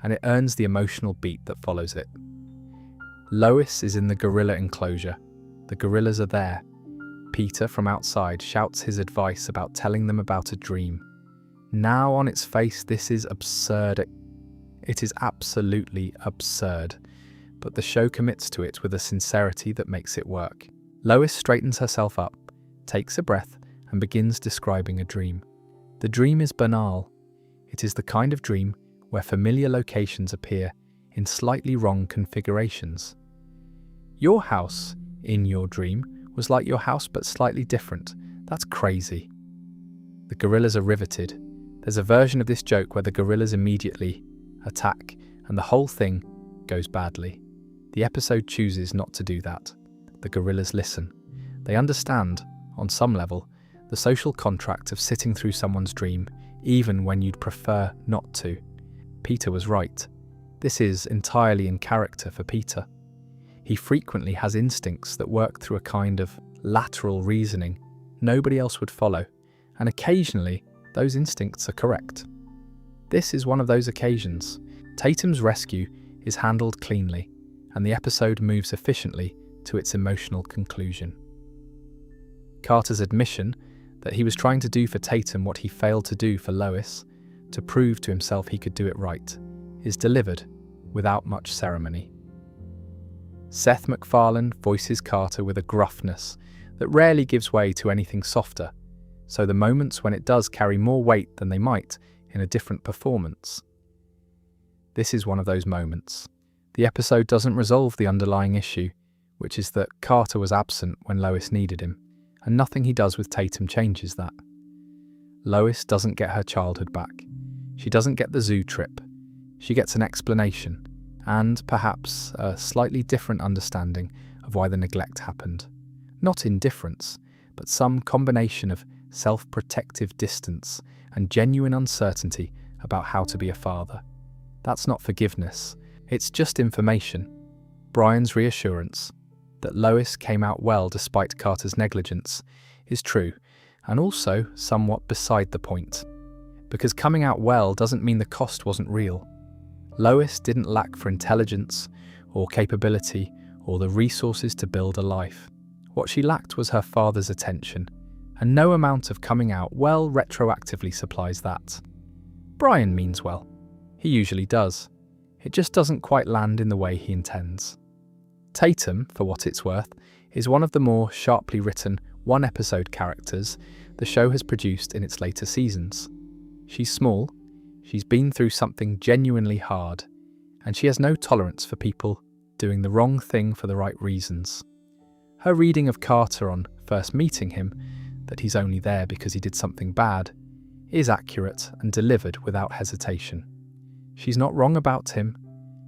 and it earns the emotional beat that follows it. Lois is in the gorilla enclosure. The gorillas are there. Peter from outside shouts his advice about telling them about a dream. Now on its face, this is absurd. It is absolutely absurd, but the show commits to it with a sincerity that makes it work. Lois straightens herself up, takes a breath, and begins describing a dream. The dream is banal. It is the kind of dream where familiar locations appear in slightly wrong configurations. Your house, in your dream, was like your house but slightly different. That's crazy. The gorillas are riveted. There's a version of this joke where the gorillas immediately attack, and the whole thing goes badly. The episode chooses not to do that. The gorillas listen. They understand, on some level, the social contract of sitting through someone's dream, even when you'd prefer not to. Peter was right. This is entirely in character for Peter. He frequently has instincts that work through a kind of lateral reasoning nobody else would follow, and occasionally those instincts are correct. This is one of those occasions. Tatum's rescue is handled cleanly, and the episode moves efficiently to its emotional conclusion. Carter's admission that he was trying to do for Tatum what he failed to do for Lois, to prove to himself he could do it right, is delivered without much ceremony. Seth MacFarlane voices Carter with a gruffness that rarely gives way to anything softer, so the moments when it does carry more weight than they might in a different performance. This is one of those moments. The episode doesn't resolve the underlying issue, which is that Carter was absent when Lois needed him, and nothing he does with Tatum changes that. Lois doesn't get her childhood back. She doesn't get the zoo trip. She gets an explanation, and perhaps a slightly different understanding of why the neglect happened. Not indifference, but some combination of self-protective distance and genuine uncertainty about how to be a father. That's not forgiveness, it's just information. Brian's reassurance that Lois came out well despite Carter's negligence is true, and also somewhat beside the point. Because coming out well doesn't mean the cost wasn't real. Lois didn't lack for intelligence or capability or the resources to build a life. What she lacked was her father's attention, and no amount of coming out well retroactively supplies that. Brian means well. He usually does. It just doesn't quite land in the way he intends. Tatum, for what it's worth, is one of the more sharply written one-episode characters the show has produced in its later seasons. She's small, she's been through something genuinely hard, and she has no tolerance for people doing the wrong thing for the right reasons. Her reading of Carter on first meeting him, that he's only there because he did something bad, is accurate and delivered without hesitation. She's not wrong about him.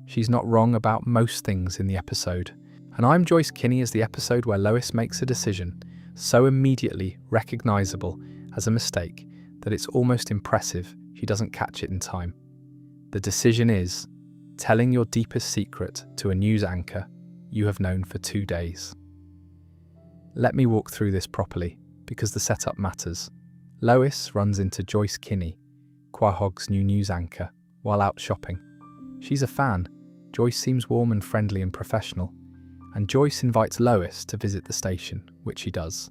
She's not wrong about most things in the episode. And I'm Joyce Kinney as the episode where Lois makes a decision so immediately recognisable as a mistake that it's almost impressive she doesn't catch it in time. The decision is telling your deepest secret to a news anchor you have known for 2 days. Let me walk through this properly, because the setup matters. Lois runs into Joyce Kinney, Quahog's new news anchor, while out shopping. She's a fan. Joyce seems warm and friendly and professional, and Joyce invites Lois to visit the station, which she does.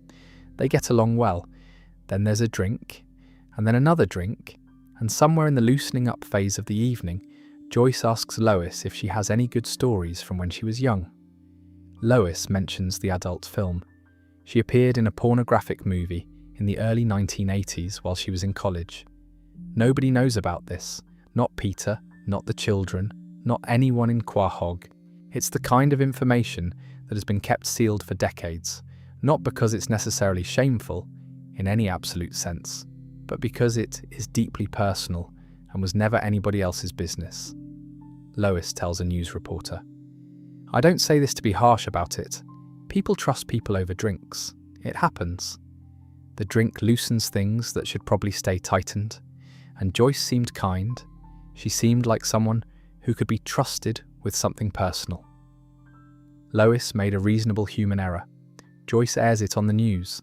They get along well. Then there's a drink, and then another drink, and somewhere in the loosening up phase of the evening, Joyce asks Lois if she has any good stories from when she was young. Lois mentions the adult film. She appeared in a pornographic movie in the early 1980s while she was in college. Nobody knows about this. Not Peter, not the children, not anyone in Quahog. It's the kind of information that has been kept sealed for decades, not because it's necessarily shameful, in any absolute sense, but because it is deeply personal and was never anybody else's business. Lois tells a news reporter. I don't say this to be harsh about it. People trust people over drinks. It happens. The drink loosens things that should probably stay tightened, and Joyce seemed kind. She seemed like someone who could be trusted with something personal. Lois made a reasonable human error. Joyce airs it on the news.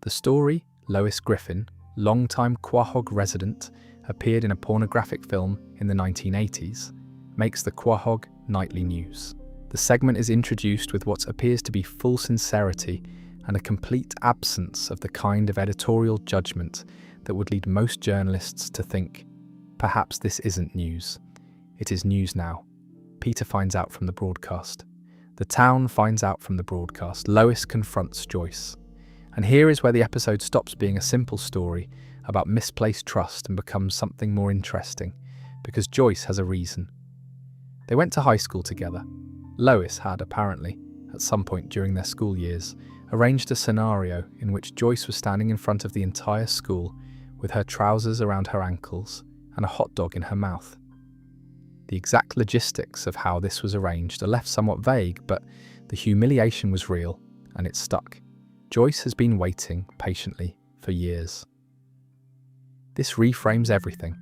The story, Lois Griffin, longtime Quahog resident, appeared in a pornographic film in the 1980s, makes the Quahog nightly news. The segment is introduced with what appears to be full sincerity and a complete absence of the kind of editorial judgment that would lead most journalists to think, perhaps this isn't news. It is news now. Peter finds out from the broadcast. The town finds out from the broadcast. Lois confronts Joyce. And here is where the episode stops being a simple story about misplaced trust and becomes something more interesting, because Joyce has a reason. They went to high school together. Lois had, apparently, at some point during their school years, arranged a scenario in which Joyce was standing in front of the entire school with her trousers around her ankles and a hot dog in her mouth. The exact logistics of how this was arranged are left somewhat vague, but the humiliation was real, and it stuck. Joyce has been waiting patiently for years. This reframes everything.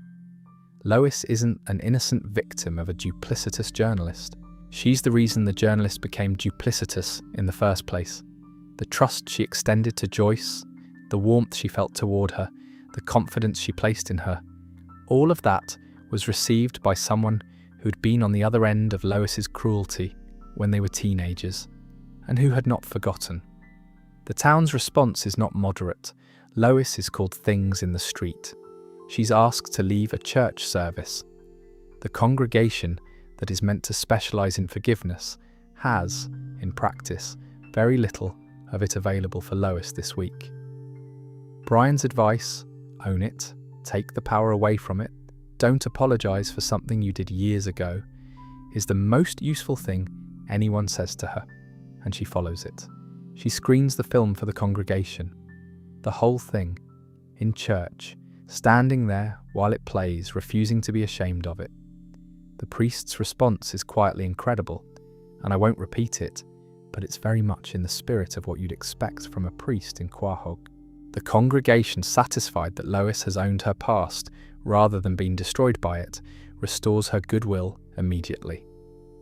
Lois isn't an innocent victim of a duplicitous journalist. She's the reason the journalist became duplicitous in the first place. The trust she extended to Joyce, the warmth she felt toward her, the confidence she placed in her, all of that was received by someone who'd been on the other end of Lois's cruelty when they were teenagers, and who had not forgotten. The town's response is not moderate. Lois is called things in the street. She's asked to leave a church service. The congregation that is meant to specialise in forgiveness has, in practice, very little of it available for Lois this week. Brian's advice, own it, take the power away from it, don't apologise for something you did years ago, is the most useful thing anyone says to her, and she follows it. She screens the film for the congregation. The whole thing, in church, standing there while it plays, refusing to be ashamed of it. The priest's response is quietly incredible, and I won't repeat it, but it's very much in the spirit of what you'd expect from a priest in Quahog. The congregation, satisfied that Lois has owned her past rather than been destroyed by it, restores her goodwill immediately.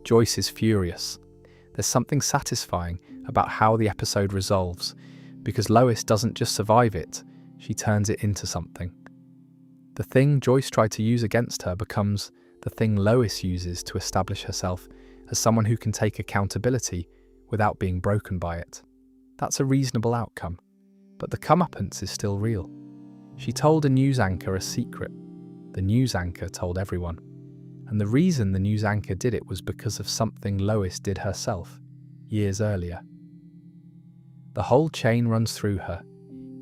Joyce is furious. There's something satisfying about how the episode resolves, because Lois doesn't just survive it, she turns it into something. The thing Joyce tried to use against her becomes the thing Lois uses to establish herself as someone who can take accountability without being broken by it. That's a reasonable outcome. But the comeuppance is still real. She told a news anchor a secret. The news anchor told everyone. And the reason the news anchor did it was because of something Lois did herself, years earlier. The whole chain runs through her.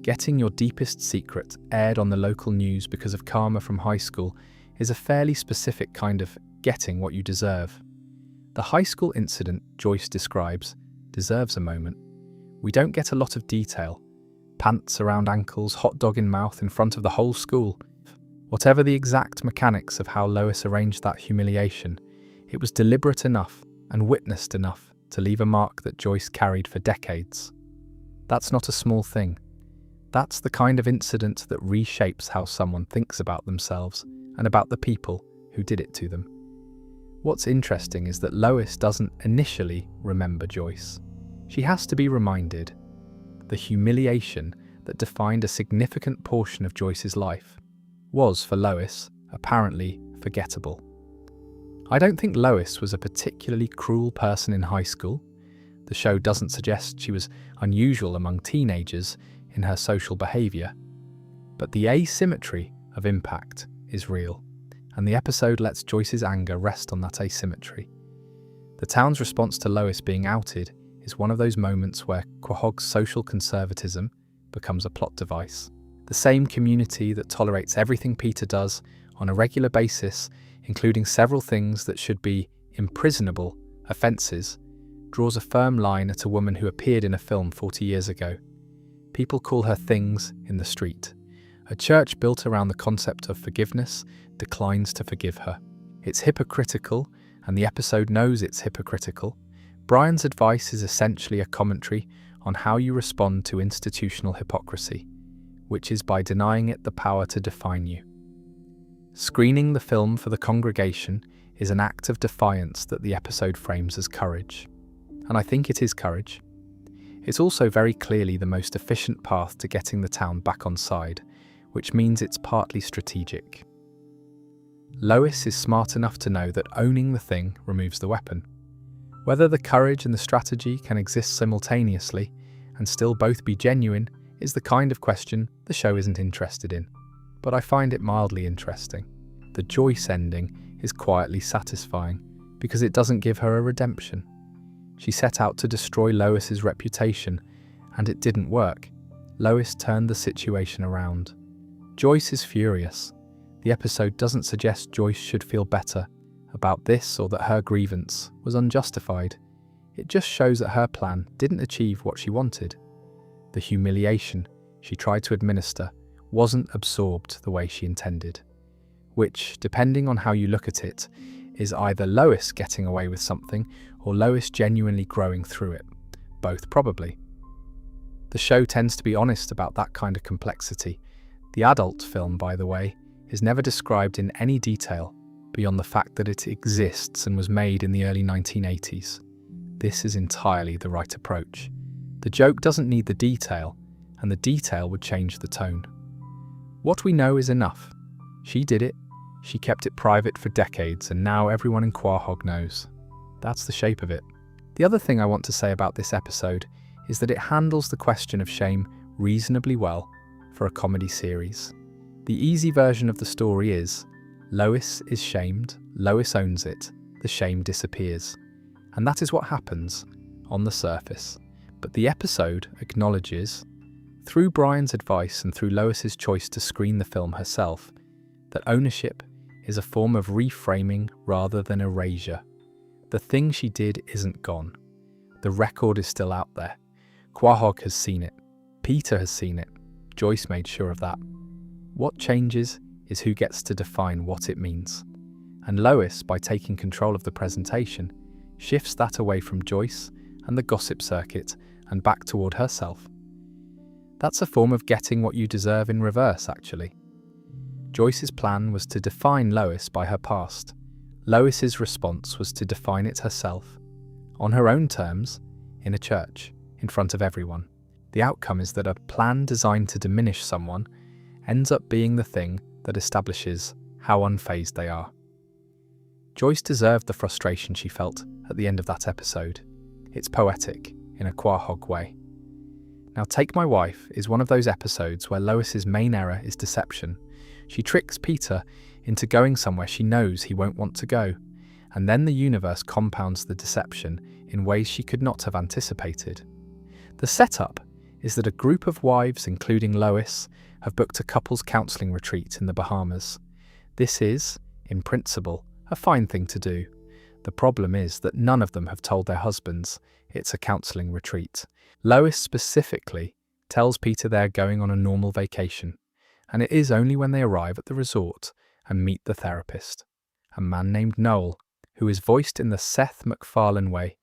Getting your deepest secret aired on the local news because of karma from high school is a fairly specific kind of getting what you deserve. The high school incident Joyce describes deserves a moment. We don't get a lot of detail. Pants around ankles, hot dog in mouth in front of the whole school. Whatever the exact mechanics of how Lois arranged that humiliation, it was deliberate enough and witnessed enough to leave a mark that Joyce carried for decades. That's not a small thing. That's the kind of incident that reshapes how someone thinks about themselves and about the people who did it to them. What's interesting is that Lois doesn't initially remember Joyce. She has to be reminded. The humiliation that defined a significant portion of Joyce's life was, for Lois, apparently forgettable. I don't think Lois was a particularly cruel person in high school. The show doesn't suggest she was unusual among teenagers in her social behaviour. But the asymmetry of impact is real, and the episode lets Joyce's anger rest on that asymmetry. The town's response to Lois being outed is one of those moments where Quahog's social conservatism becomes a plot device. The same community that tolerates everything Peter does on a regular basis, including several things that should be imprisonable offences, draws a firm line at a woman who appeared in a film 40 years ago. People call her things in the street. A church built around the concept of forgiveness declines to forgive her. It's hypocritical, and the episode knows it's hypocritical. Brian's advice is essentially a commentary on how you respond to institutional hypocrisy, which is by denying it the power to define you. Screening the film for the congregation is an act of defiance that the episode frames as courage. And I think it is courage. It's also very clearly the most efficient path to getting the town back on side, which means it's partly strategic. Lois is smart enough to know that owning the thing removes the weapon. Whether the courage and the strategy can exist simultaneously and still both be genuine is the kind of question the show isn't interested in. But I find it mildly interesting. The Joyce ending is quietly satisfying because it doesn't give her a redemption. She set out to destroy Lois's reputation, and it didn't work. Lois turned the situation around. Joyce is furious. The episode doesn't suggest Joyce should feel better about this or that her grievance was unjustified. It just shows that her plan didn't achieve what she wanted. The humiliation she tried to administer wasn't absorbed the way she intended, which, depending on how you look at it, is either Lois getting away with something or Lois genuinely growing through it. Both, probably. The show tends to be honest about that kind of complexity. The adult film, by the way, is never described in any detail beyond the fact that it exists and was made in the early 1980s. This is entirely the right approach. The joke doesn't need the detail, and the detail would change the tone. What we know is enough. She did it, she kept it private for decades, and now everyone in Quahog knows. That's the shape of it. The other thing I want to say about this episode is that it handles the question of shame reasonably well for a comedy series. The easy version of the story is, Lois is shamed, Lois owns it, the shame disappears. And that is what happens on the surface. But the episode acknowledges, through Brian's advice and through Lois's choice to screen the film herself, that ownership is a form of reframing rather than erasure. The thing she did isn't gone. The record is still out there. Quahog has seen it. Peter has seen it. Joyce made sure of that. What changes is who gets to define what it means. And Lois, by taking control of the presentation, shifts that away from Joyce and the gossip circuit and back toward herself. That's a form of getting what you deserve in reverse, actually. Joyce's plan was to define Lois by her past. Lois's response was to define it herself, on her own terms, in a church, in front of everyone. The outcome is that a plan designed to diminish someone ends up being the thing that establishes how unfazed they are. Joyce deserved the frustration she felt at the end of that episode. It's poetic, in a Quahog way. Now, Take My Wife is one of those episodes where Lois's main error is deception. She tricks Peter into going somewhere she knows he won't want to go, and then the universe compounds the deception in ways she could not have anticipated. The setup is that a group of wives, including Lois, have booked a couples counselling retreat in the Bahamas. This is, in principle, a fine thing to do. The problem is that none of them have told their husbands it's a counselling retreat. Lois specifically tells Peter they're going on a normal vacation, and it is only when they arrive at the resort and meet the therapist, a man named Noel, who is voiced in the Seth MacFarlane way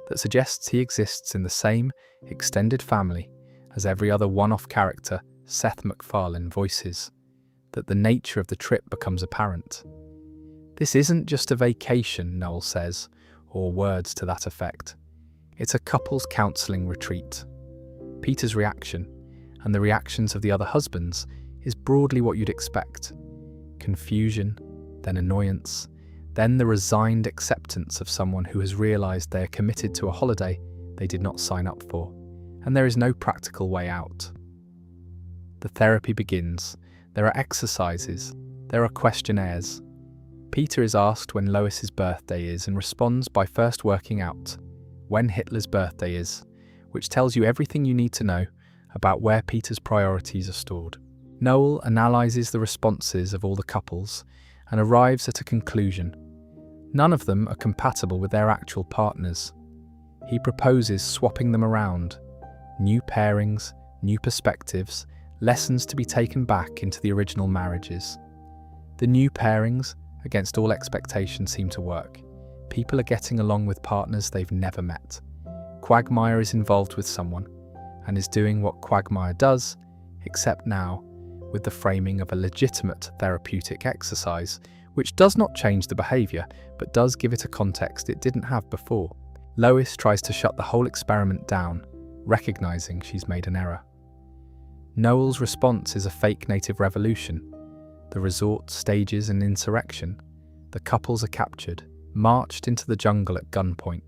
that suggests he exists in the same extended family as every other one-off character Seth MacFarlane voices, that the nature of the trip becomes apparent. This isn't just a vacation, Noel says, or words to that effect. It's a couples counselling retreat. Peter's reaction, and the reactions of the other husbands, is broadly what you'd expect. Confusion, then annoyance, then the resigned acceptance of someone who has realised they are committed to a holiday they did not sign up for, and there is no practical way out. The therapy begins. There are exercises. There are questionnaires. Peter is asked when Lois's birthday is and responds by first working out when Hitler's birthday is, which tells you everything you need to know about where Peter's priorities are stored. Noel analyses the responses of all the couples and arrives at a conclusion. None of them are compatible with their actual partners. He proposes swapping them around. New pairings, new perspectives, lessons to be taken back into the original marriages. The new pairings, against all expectations, seem to work. People are getting along with partners they've never met. Quagmire is involved with someone and is doing what Quagmire does, except now with the framing of a legitimate therapeutic exercise, which does not change the behaviour, but does give it a context it didn't have before. Lois tries to shut the whole experiment down, recognising she's made an error. Noel's response is a fake native revolution. The resort stages an insurrection. The couples are captured, marched into the jungle at gunpoint,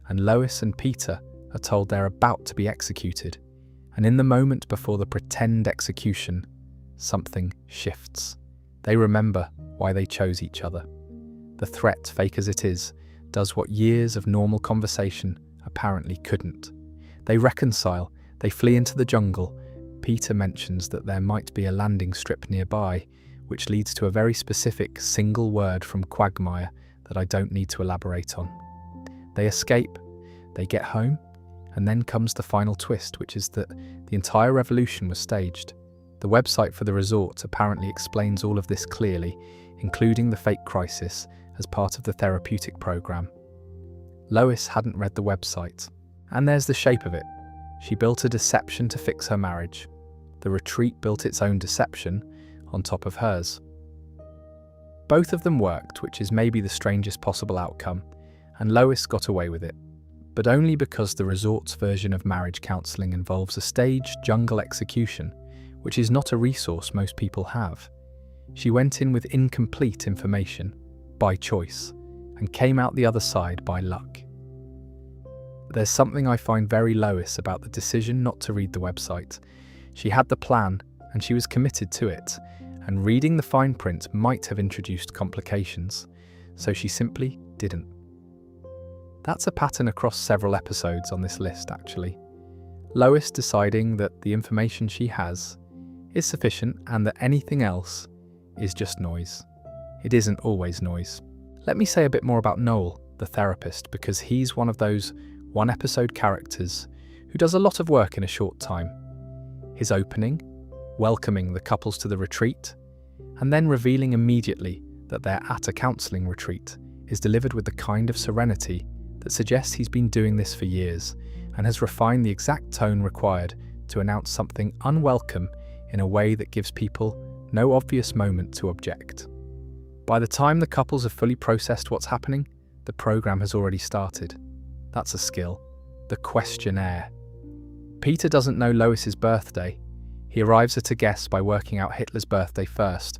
and Lois and Peter are told they're about to be executed. And in the moment before the pretend execution, something shifts. They remember why they chose each other. The threat, fake as it is, does what years of normal conversation apparently couldn't. They reconcile, they flee into the jungle. Peter mentions that there might be a landing strip nearby, which leads to a very specific single word from Quagmire that I don't need to elaborate on. They escape, they get home, and then comes the final twist, which is that the entire revolution was staged. The website for the resort apparently explains all of this clearly, including the fake crisis as part of the therapeutic program. Lois hadn't read the website, and there's the shape of it. She built a deception to fix her marriage. The retreat built its own deception on top of hers. Both of them worked, which is maybe the strangest possible outcome, and Lois got away with it, but only because the resort's version of marriage counselling involves a staged jungle execution, which is not a resource most people have. She went in with incomplete information, by choice, and came out the other side by luck. There's something I find very Lois about the decision not to read the website. She had the plan, and she was committed to it, and reading the fine print might have introduced complications, so she simply didn't. That's a pattern across several episodes on this list, actually. Lois deciding that the information she has is sufficient and that anything else is just noise. It isn't always noise. Let me say a bit more about Noel, the therapist, because he's one of those one-episode characters who does a lot of work in a short time. His opening, welcoming the couples to the retreat, and then revealing immediately that they're at a counselling retreat, is delivered with the kind of serenity that suggests he's been doing this for years and has refined the exact tone required to announce something unwelcome in a way that gives people no obvious moment to object. By the time the couples have fully processed what's happening, the program has already started. That's a skill. The questionnaire. Peter doesn't know Lois's birthday. He arrives at a guess by working out Hitler's birthday first,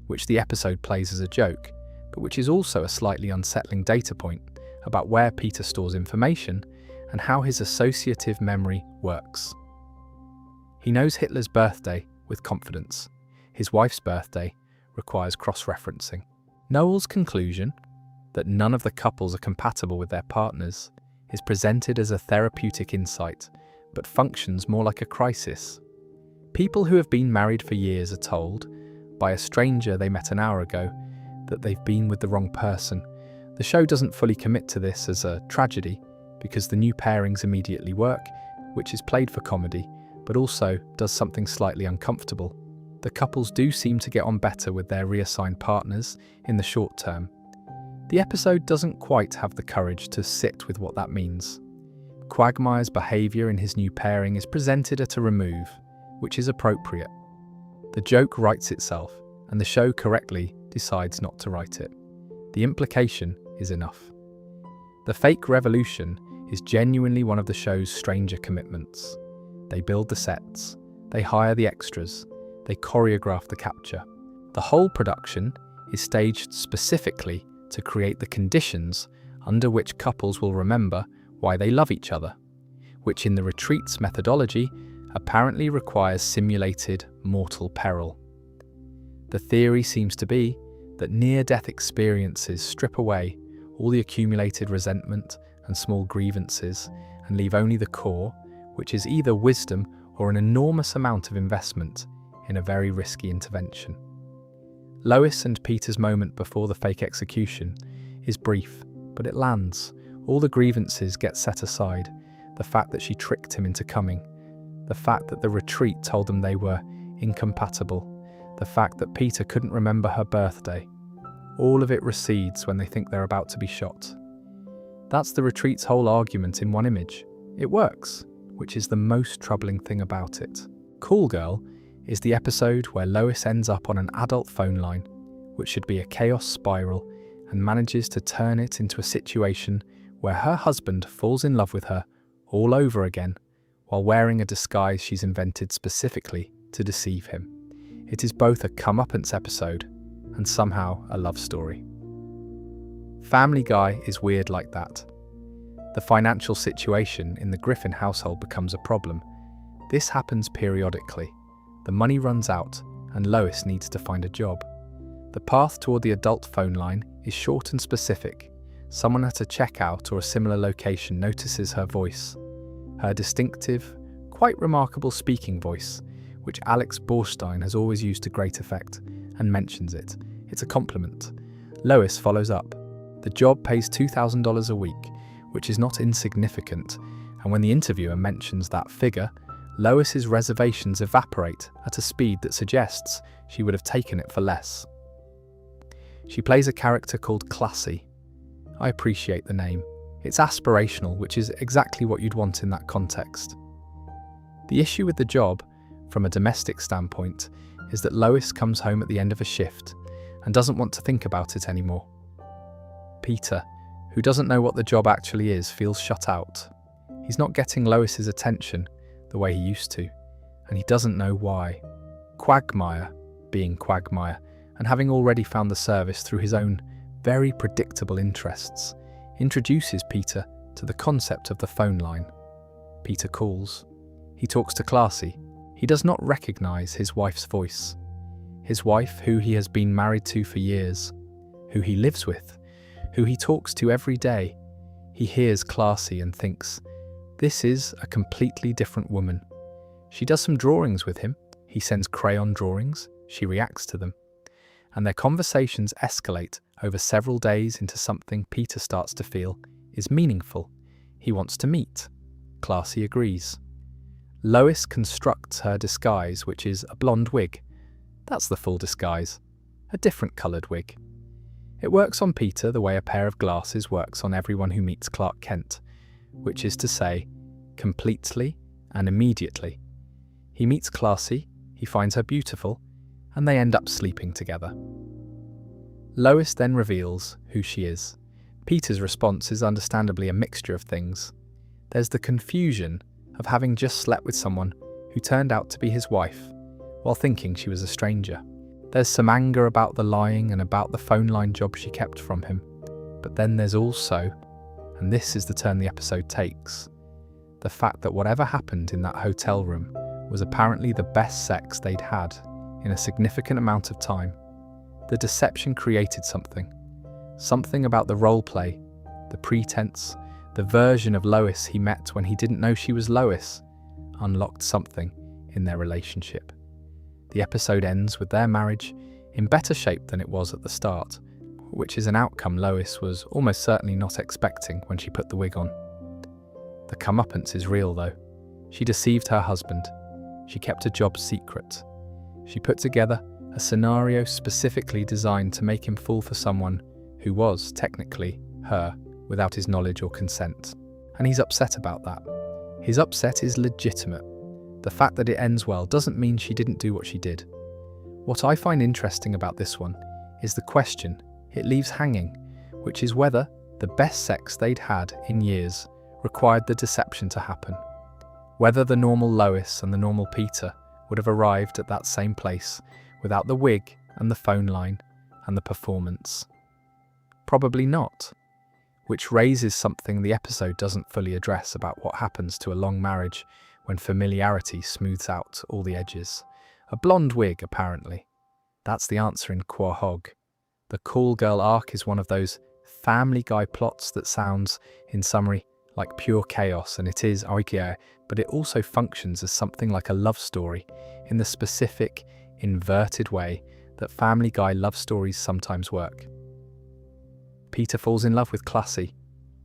which the episode plays as a joke, but which is also a slightly unsettling data point about where Peter stores information and how his associative memory works. He knows Hitler's birthday with confidence. His wife's birthday requires cross-referencing. Noel's conclusion, that none of the couples are compatible with their partners, is presented as a therapeutic insight, but functions more like a crisis. People who have been married for years are told, by a stranger they met an hour ago, that they've been with the wrong person. The show doesn't fully commit to this as a tragedy, because the new pairings immediately work, which is played for comedy, but also does something slightly uncomfortable. The couples do seem to get on better with their reassigned partners in the short term. The episode doesn't quite have the courage to sit with what that means. Quagmire's behaviour in his new pairing is presented at a remove, which is appropriate. The joke writes itself, and the show correctly decides not to write it. The implication is enough. The fake revolution is genuinely one of the show's stranger commitments. They build the sets, they hire the extras, they choreograph the capture. The whole production is staged specifically to create the conditions under which couples will remember why they love each other, which in the retreat's methodology apparently requires simulated mortal peril. The theory seems to be that near-death experiences strip away all the accumulated resentment and small grievances and leave only the core, which is either wisdom or an enormous amount of investment in a very risky intervention. Lois and Peter's moment before the fake execution is brief, but it lands. All the grievances get set aside. The fact that she tricked him into coming, the fact that the retreat told them they were incompatible, the fact that Peter couldn't remember her birthday. All of it recedes when they think they're about to be shot. That's the retreat's whole argument in one image. It works, which is the most troubling thing about it. Cool Girl is the episode where Lois ends up on an adult phone line, which should be a chaos spiral, and manages to turn it into a situation where her husband falls in love with her all over again, while wearing a disguise she's invented specifically to deceive him. It is both a comeuppance episode and somehow a love story. Family Guy is weird like that. The financial situation in the Griffin household becomes a problem. This happens periodically. The money runs out, and Lois needs to find a job. The path toward the adult phone line is short and specific. Someone at a checkout or a similar location notices her voice. Her distinctive, quite remarkable speaking voice, which Alex Borstein has always used to great effect, and mentions it. It's a compliment. Lois follows up. The job pays $2,000 a week, which is not insignificant, and when the interviewer mentions that figure, Lois's reservations evaporate at a speed that suggests she would have taken it for less. She plays a character called Classy. I appreciate the name. It's aspirational, which is exactly what you'd want in that context. The issue with the job, from a domestic standpoint, is that Lois comes home at the end of a shift and doesn't want to think about it anymore. Peter, who doesn't know what the job actually is, feels shut out. He's not getting Lois's attention the way he used to, and he doesn't know why. Quagmire, being Quagmire, and having already found the service through his own very predictable interests, introduces Peter to the concept of the phone line. Peter calls. He talks to Classy. He does not recognise his wife's voice. His wife, who he has been married to for years, who he lives with, who he talks to every day. He hears Classy and thinks, this is a completely different woman. She does some drawings with him. He sends crayon drawings. She reacts to them. And their conversations escalate over several days into something Peter starts to feel is meaningful. He wants to meet. Classy agrees. Lois constructs her disguise, which is a blonde wig. That's the full disguise. A different coloured wig. It works on Peter the way a pair of glasses works on everyone who meets Clark Kent, which is to say, completely and immediately. He meets Classy, he finds her beautiful, and they end up sleeping together. Lois then reveals who she is. Peter's response is understandably a mixture of things. There's the confusion of having just slept with someone who turned out to be his wife, while thinking she was a stranger. There's some anger about the lying and about the phone line job she kept from him. But then there's also, and this is the turn the episode takes, the fact that whatever happened in that hotel room was apparently the best sex they'd had in a significant amount of time. The deception created something about the role play, the pretense, the version of Lois he met when he didn't know she was Lois, unlocked something in their relationship. The episode ends with their marriage in better shape than it was at the start, which is an outcome Lois was almost certainly not expecting when she put the wig on. The comeuppance is real though. She deceived her husband. She kept a job secret. She put together a scenario specifically designed to make him fall for someone who was, technically, her, without his knowledge or consent. And he's upset about that. His upset is legitimate. The fact that it ends well doesn't mean she didn't do what she did. What I find interesting about this one is the question it leaves hanging, which is whether the best sex they'd had in years required the deception to happen. Whether the normal Lois and the normal Peter would have arrived at that same place without the wig and the phone line and the performance. Probably not, which raises something the episode doesn't fully address about what happens to a long marriage when familiarity smooths out all the edges. A blonde wig, apparently. That's the answer in Quahog. The Call Girl arc is one of those Family Guy plots that sounds, in summary, like pure chaos, and it is, but it also functions as something like a love story in the specific, inverted way that Family Guy love stories sometimes work. Peter falls in love with Classy.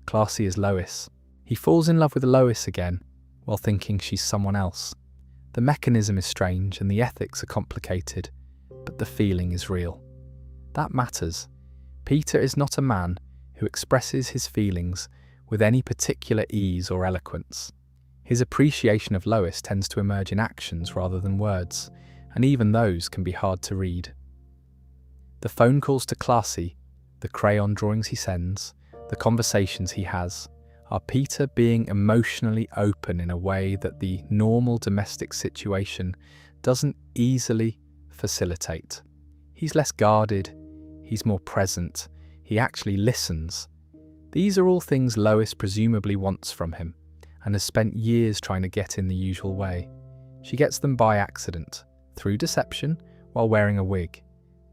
Classy is Lois. He falls in love with Lois again while thinking she's someone else. The mechanism is strange and the ethics are complicated, but the feeling is real. That matters. Peter is not a man who expresses his feelings with any particular ease or eloquence. His appreciation of Lois tends to emerge in actions rather than words, and even those can be hard to read. The phone calls to Classy, the crayon drawings he sends, the conversations he has, are Peter being emotionally open in a way that the normal domestic situation doesn't easily facilitate. He's less guarded, he's more present, he actually listens. These are all things Lois presumably wants from him, and has spent years trying to get in the usual way. She gets them by accident, through deception, while wearing a wig.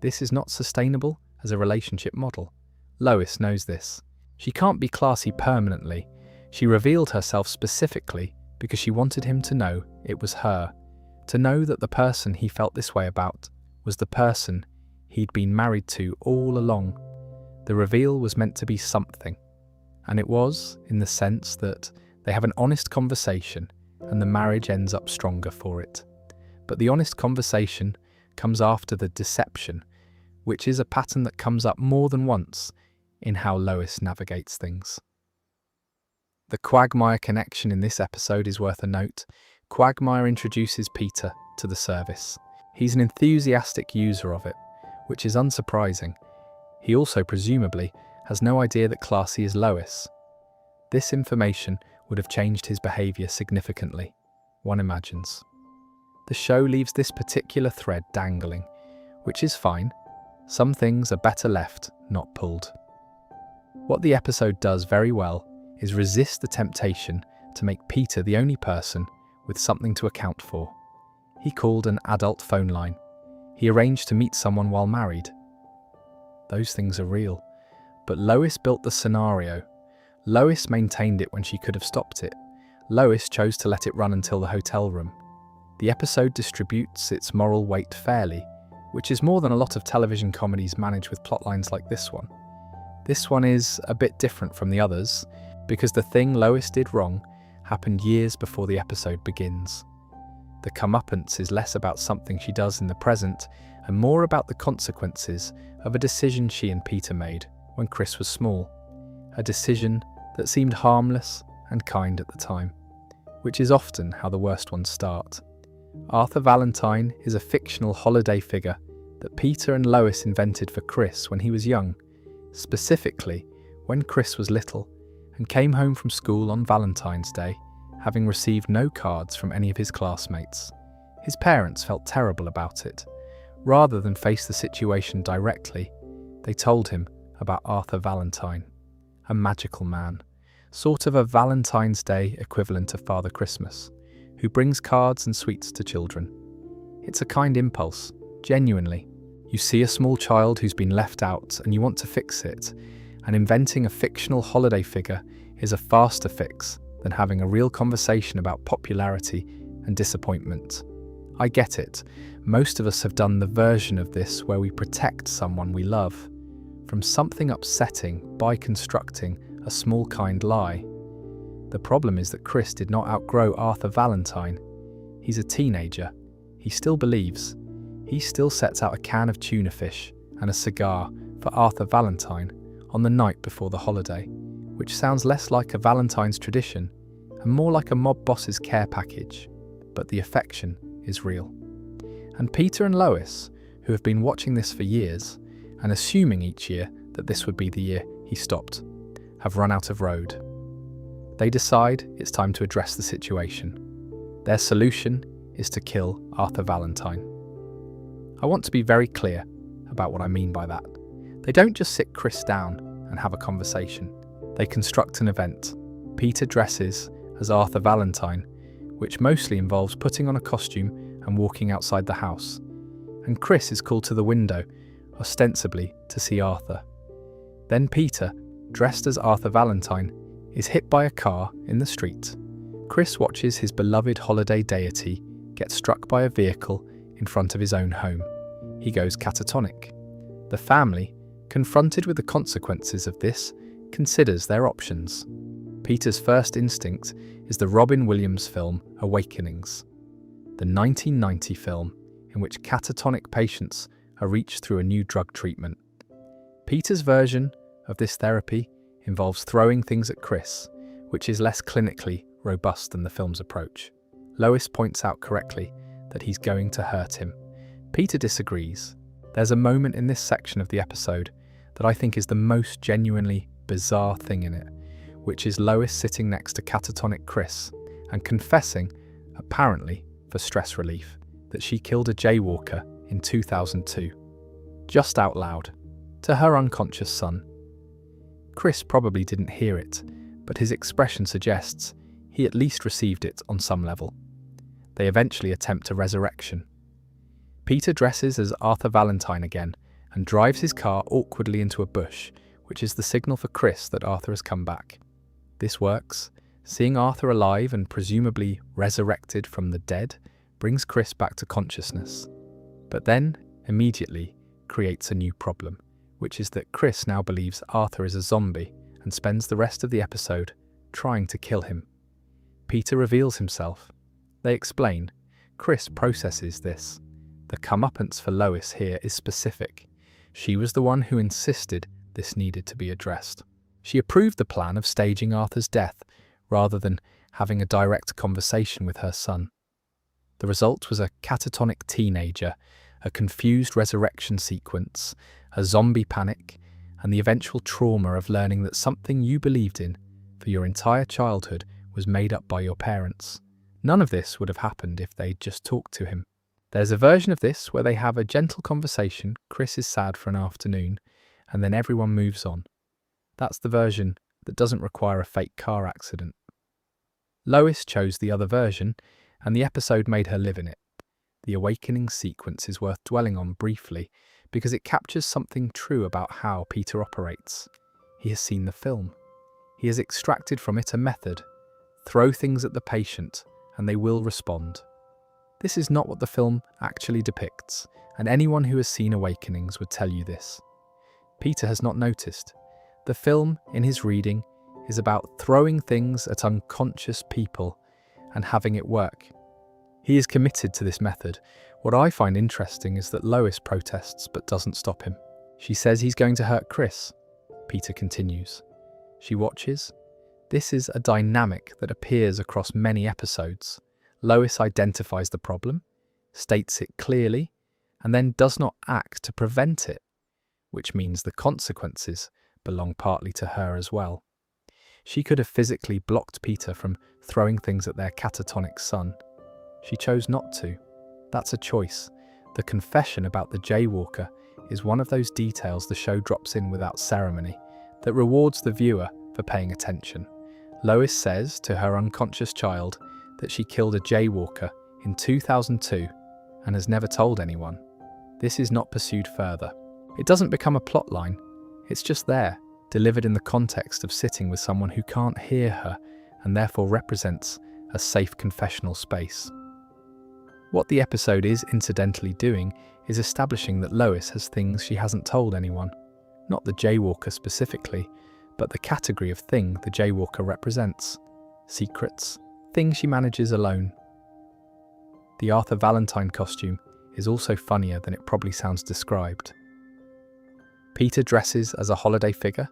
This is not sustainable as a relationship model. Lois knows this. She can't be Classy permanently. She revealed herself specifically because she wanted him to know it was her, to know that the person he felt this way about was the person he'd been married to all along. The reveal was meant to be something, and it was, in the sense that they have an honest conversation and the marriage ends up stronger for it. But the honest conversation comes after the deception, which is a pattern that comes up more than once in how Lois navigates things. The Quagmire connection in this episode is worth a note. Quagmire introduces Peter to the service. He's an enthusiastic user of it, which is unsurprising. He also presumably has no idea that Classy is Lois. This information would have changed his behaviour significantly, one imagines. The show leaves this particular thread dangling, which is fine. Some things are better left, not pulled. What the episode does very well is resist the temptation to make Peter the only person with something to account for. He called an adult phone line. He arranged to meet someone while married. Those things are real. But Lois built the scenario. Lois maintained it when she could have stopped it. Lois chose to let it run until the hotel room. The episode distributes its moral weight fairly, which is more than a lot of television comedies manage with plotlines like this one. This one is a bit different from the others, because the thing Lois did wrong happened years before the episode begins. The comeuppance is less about something she does in the present and more about the consequences of a decision she and Peter made when Chris was small. A decision that seemed harmless and kind at the time, which is often how the worst ones start. Arthur Valentine is a fictional holiday figure that Peter and Lois invented for Chris when he was young, specifically when Chris was little and came home from school on Valentine's Day, having received no cards from any of his classmates. His parents felt terrible about it. Rather than face the situation directly, they told him about Arthur Valentine, a magical man, sort of a Valentine's Day equivalent of Father Christmas, who brings cards and sweets to children. It's a kind impulse, genuinely. You see a small child who's been left out and you want to fix it, and inventing a fictional holiday figure is a faster fix than having a real conversation about popularity and disappointment. I get it. Most of us have done the version of this where we protect someone we love from something upsetting by constructing a small kind lie. The problem is that Chris did not outgrow Arthur Valentine. He's a teenager. He still believes. He still sets out a can of tuna fish and a cigar for Arthur Valentine on the night before the holiday, which sounds less like a Valentine's tradition and more like a mob boss's care package. But the affection is real. And Peter and Lois, who have been watching this for years and assuming each year that this would be the year he stopped, have run out of road. They decide it's time to address the situation. Their solution is to kill Arthur Valentine. I want to be very clear about what I mean by that. They don't just sit Chris down and have a conversation. They construct an event. Peter dresses as Arthur Valentine, which mostly involves putting on a costume and walking outside the house. And Chris is called to the window, ostensibly to see Arthur. Then Peter, dressed as Arthur Valentine, is hit by a car in the street. Chris watches his beloved holiday deity get struck by a vehicle in front of his own home. He goes catatonic. The family, confronted with the consequences of this, considers their options. Peter's first instinct is the Robin Williams film Awakenings, the 1990 film in which catatonic patients are reached through a new drug treatment. Peter's version of this therapy involves throwing things at Chris, which is less clinically robust than the film's approach. Lois points out correctly that he's going to hurt him. Peter disagrees. There's a moment in this section of the episode that I think is the most genuinely bizarre thing in it, which is Lois sitting next to catatonic Chris and confessing, apparently for stress relief, that she killed a jaywalker in 2002, just out loud, to her unconscious son. Chris probably didn't hear it, but his expression suggests he at least received it on some level. They eventually attempt a resurrection. Peter dresses as Arthur Valentine again and drives his car awkwardly into a bush, which is the signal for Chris that Arthur has come back. This works. Seeing Arthur alive and presumably resurrected from the dead brings Chris back to consciousness, but then immediately creates a new problem, which is that Chris now believes Arthur is a zombie and spends the rest of the episode trying to kill him. Peter reveals himself. They explain. Chris processes this. The comeuppance for Lois here is specific. She was the one who insisted this needed to be addressed. She approved the plan of staging Arthur's death rather than having a direct conversation with her son. The result was a catatonic teenager, a confused resurrection sequence, a zombie panic, and the eventual trauma of learning that something you believed in for your entire childhood was made up by your parents. None of this would have happened if they'd just talked to him. There's a version of this where they have a gentle conversation, Chris is sad for an afternoon, and then everyone moves on. That's the version that doesn't require a fake car accident. Lois chose the other version, and the episode made her live in it. The awakening sequence is worth dwelling on briefly because it captures something true about how Peter operates. He has seen the film. He has extracted from it a method. Throw things at the patient, and they will respond. This is not what the film actually depicts, and anyone who has seen Awakenings would tell you this. Peter has not noticed. The film, in his reading, is about throwing things at unconscious people and having it work. He is committed to this method. What I find interesting is that Lois protests but doesn't stop him. She says he's going to hurt Chris. Peter continues. She watches. This is a dynamic that appears across many episodes. Lois identifies the problem, states it clearly, and then does not act to prevent it, which means the consequences belong partly to her as well. She could have physically blocked Peter from throwing things at their catatonic son. She chose not to. That's a choice. The confession about the jaywalker is one of those details the show drops in without ceremony that rewards the viewer for paying attention. Lois says to her unconscious child that she killed a jaywalker in 2002 and has never told anyone. This is not pursued further. It doesn't become a plot line, it's just there, delivered in the context of sitting with someone who can't hear her and therefore represents a safe confessional space. What the episode is incidentally doing is establishing that Lois has things she hasn't told anyone. Not the jaywalker specifically, but the category of thing the jaywalker represents. Secrets, things she manages alone. The Arthur Valentine costume is also funnier than it probably sounds described. Peter dresses as a holiday figure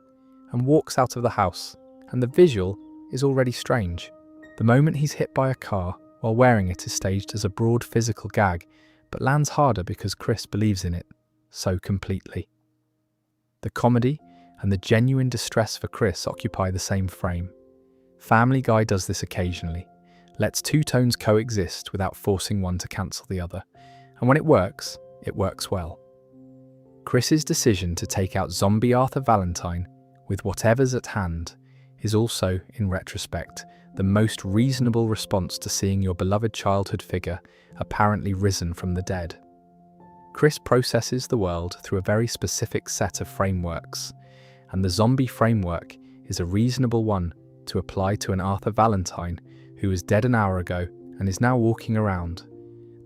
and walks out of the house, and the visual is already strange. The moment he's hit by a car while wearing it is staged as a broad physical gag, but lands harder because Chris believes in it so completely. The comedy and the genuine distress for Chris occupy the same frame. Family Guy does this occasionally, lets two tones coexist without forcing one to cancel the other, and when it works well. Chris's decision to take out zombie Arthur Valentine with whatever's at hand is also, in retrospect, the most reasonable response to seeing your beloved childhood figure apparently risen from the dead. Chris processes the world through a very specific set of frameworks, and the zombie framework is a reasonable one to apply to an Arthur Valentine who was dead an hour ago and is now walking around.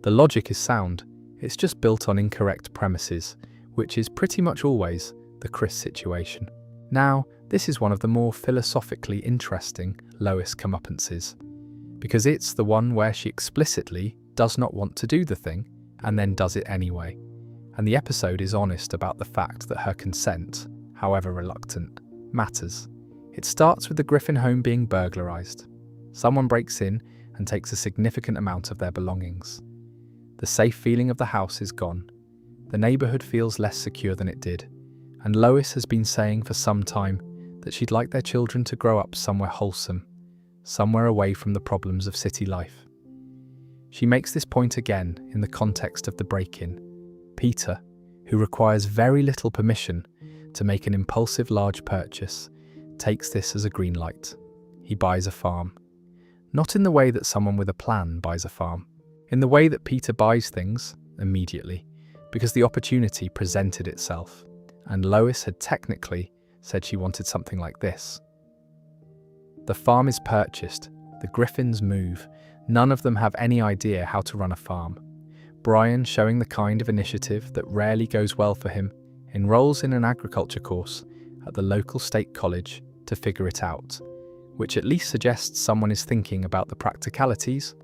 The logic is sound, it's just built on incorrect premises, which is pretty much always the Chris situation. Now, this is one of the more philosophically interesting Lois comeuppances, because it's the one where she explicitly does not want to do the thing and then does it anyway. And the episode is honest about the fact that her consent, however reluctant, matters. It starts with the Griffin home being burglarized. Someone breaks in and takes a significant amount of their belongings. The safe feeling of the house is gone. The neighborhood feels less secure than it did, and Lois has been saying for some time that she'd like their children to grow up somewhere wholesome, somewhere away from the problems of city life. She makes this point again in the context of the break-in. Peter, who requires very little permission to make an impulsive large purchase, takes this as a green light. He buys a farm. Not in the way that someone with a plan buys a farm, in the way that Peter buys things immediately, because the opportunity presented itself, and Lois had technically said she wanted something like this. The farm is purchased, the Griffins move, none of them have any idea how to run a farm. Brian, showing the kind of initiative that rarely goes well for him, enrolls in an agriculture course at the local state college to figure it out, which at least suggests someone is thinking about the practicalities.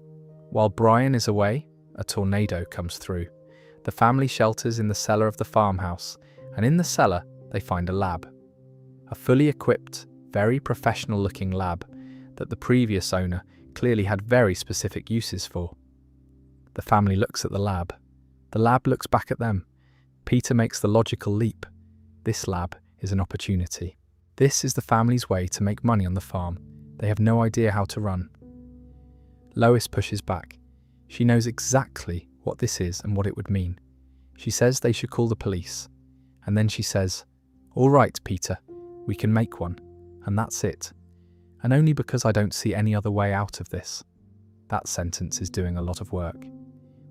While Brian is away, a tornado comes through. The family shelters in the cellar of the farmhouse, and in the cellar they find a lab. A fully equipped, very professional-looking lab that the previous owner clearly had very specific uses for. The family looks at the lab. The lab looks back at them. Peter makes the logical leap. This lab is an opportunity. This is the family's way to make money on the farm. They have no idea how to run. Lois pushes back. She knows exactly what this is and what it would mean. She says they should call the police. And then she says, "All right, Peter, we can make one." And that's it. And only because I don't see any other way out of this. That sentence is doing a lot of work.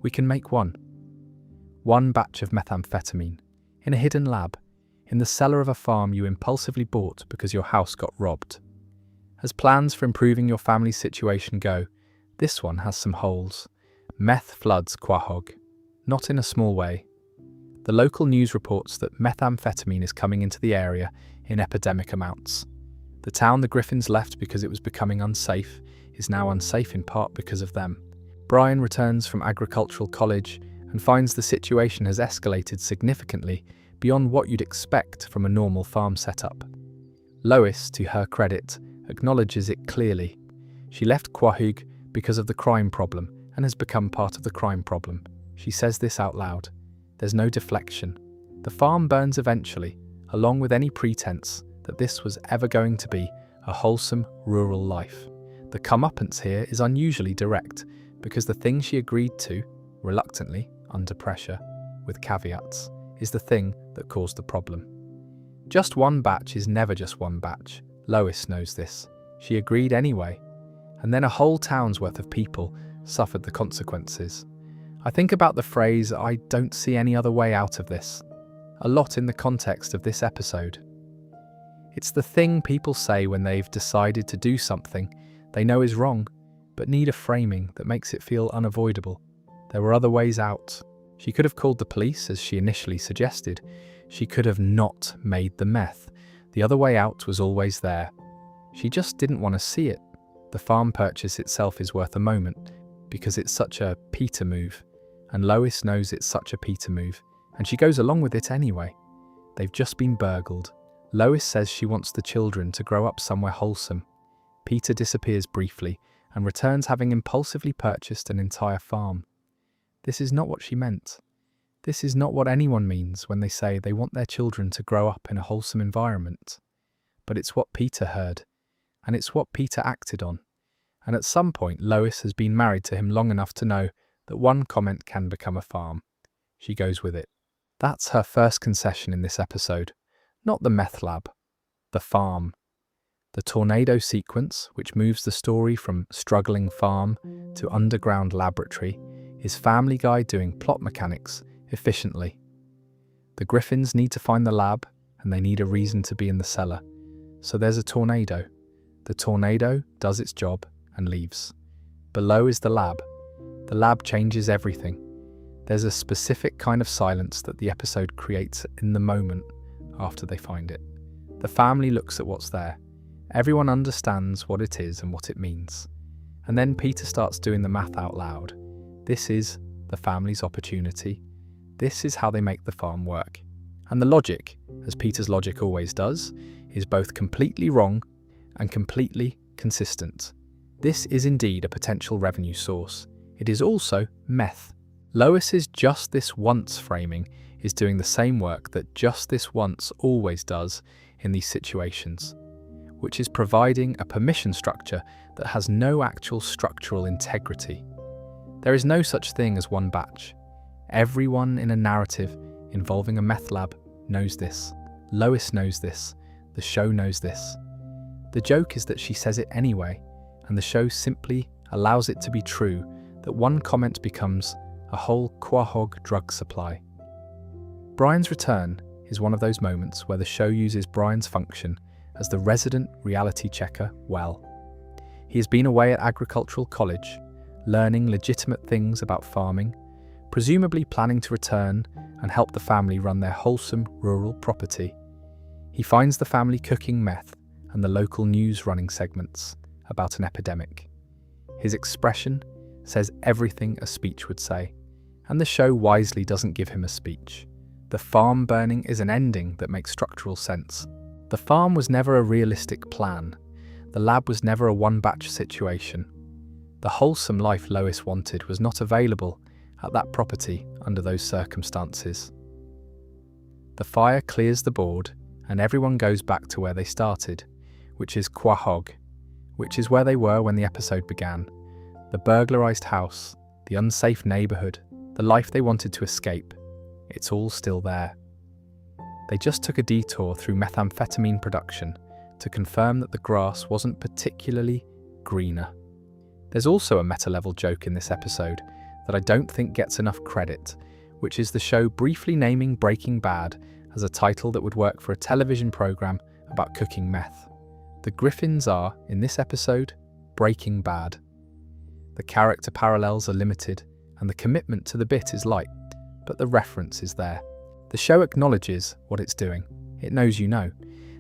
We can make one. One batch of methamphetamine, in a hidden lab, in the cellar of a farm you impulsively bought because your house got robbed. As plans for improving your family's situation go, this one has some holes. Meth floods Quahog, not in a small way. The local news reports that methamphetamine is coming into the area in epidemic amounts. The town the Griffins left because it was becoming unsafe is now unsafe in part because of them. Brian returns from agricultural college and finds the situation has escalated significantly beyond what you'd expect from a normal farm setup. Lois, to her credit, acknowledges it clearly. She left Quahog because of the crime problem and has become part of the crime problem. She says this out loud. There's no deflection. The farm burns eventually, along with any pretense that this was ever going to be a wholesome rural life. The comeuppance here is unusually direct, because the thing she agreed to, reluctantly, under pressure, with caveats, is the thing that caused the problem. Just one batch is never just one batch. Lois knows this. She agreed anyway. and then a whole town's worth of people suffered the consequences. I think about the phrase, "I don't see any other way out of this," a lot in the context of this episode. It's the thing people say when they've decided to do something they know is wrong, but need a framing that makes it feel unavoidable. There were other ways out. She could have called the police, as she initially suggested. She could have not made the meth. The other way out was always there. She just didn't want to see it. The farm purchase itself is worth a moment, because it's such a Peter move, and Lois knows it's such a Peter move, and she goes along with it anyway. They've just been burgled. Lois says she wants the children to grow up somewhere wholesome. Peter disappears briefly and returns having impulsively purchased an entire farm. This is not what she meant. This is not what anyone means when they say they want their children to grow up in a wholesome environment. But it's what Peter heard, and it's what Peter acted on. And at some point, Lois has been married to him long enough to know that one comment can become a farm. She goes with it. That's her first concession in this episode. Not the meth lab, the farm. The tornado sequence, which moves the story from struggling farm to underground laboratory, is Family Guy doing plot mechanics efficiently. The Griffins need to find the lab, and they need a reason to be in the cellar. So there's a tornado. The tornado does its job and leaves. Below is the lab. The lab changes everything. There's a specific kind of silence that the episode creates in the moment after they find it. The family looks at what's there. Everyone understands what it is and what it means. And then Peter starts doing the math out loud. This is the family's opportunity. This is how they make the farm work. And the logic, as Peter's logic always does, is both completely wrong and completely consistent. This is indeed a potential revenue source. It is also meth. Lois's just this once framing is doing the same work that just this once always does in these situations, which is providing a permission structure that has no actual structural integrity. There is no such thing as one batch. Everyone in a narrative involving a meth lab knows this. Lois knows this. The show knows this. The joke is that she says it anyway, and the show simply allows it to be true that one comment becomes a whole quahog drug supply. Brian's return is one of those moments where the show uses Brian's function as the resident reality checker well. He has been away at agricultural college, learning legitimate things about farming, presumably planning to return and help the family run their wholesome rural property. He finds the family cooking meth and the local news running segments about an epidemic. His expression says everything a speech would say, and the show wisely doesn't give him a speech. The farm burning is an ending that makes structural sense. The farm was never a realistic plan. The lab was never a one-batch situation. The wholesome life Lois wanted was not available at that property under those circumstances. The fire clears the board, and everyone goes back to where they started, which is Quahog, which is where they were when the episode began. The burglarized house, the unsafe neighborhood, the life they wanted to escape. It's all still there. They just took a detour through methamphetamine production to confirm that the grass wasn't particularly greener. There's also a meta-level joke in this episode that I don't think gets enough credit, which is the show briefly naming Breaking Bad as a title that would work for a television program about cooking meth. The Griffins are, in this episode, Breaking Bad. The character parallels are limited, and the commitment to the bit is light, but the reference is there. The show acknowledges what it's doing. It knows you know.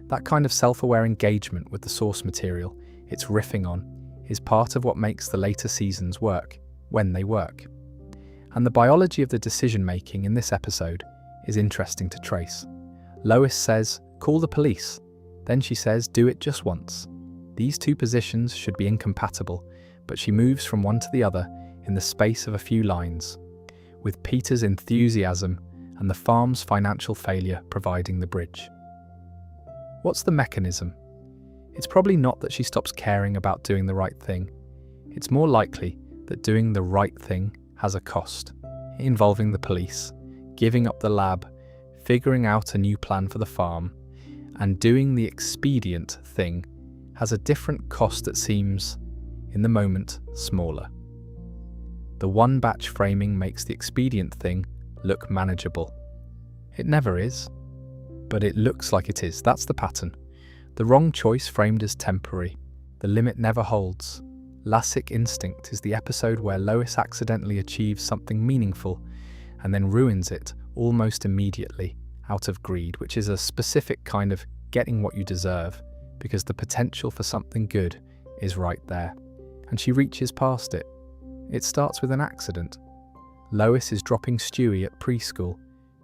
That kind of self-aware engagement with the source material it's riffing on is part of what makes the later seasons work, when they work. And the biology of the decision-making in this episode is interesting to trace. Lois says, "Call the police." Then she says, "Do it just once." These two positions should be incompatible, but she moves from one to the other in the space of a few lines, with Peter's enthusiasm and the farm's financial failure providing the bridge. What's the mechanism? It's probably not that she stops caring about doing the right thing. It's more likely that doing the right thing has a cost, involving the police, giving up the lab, figuring out a new plan for the farm, and doing the expedient thing has a different cost that seems in the moment, smaller. The one-batch framing makes the expedient thing look manageable. It never is, but it looks like it is. That's the pattern. The wrong choice framed as temporary. The limit never holds. Classic Instinct is the episode where Lois accidentally achieves something meaningful and then ruins it almost immediately out of greed, which is a specific kind of getting what you deserve because the potential for something good is right there. And she reaches past it. It starts with an accident. Lois is dropping Stewie at preschool,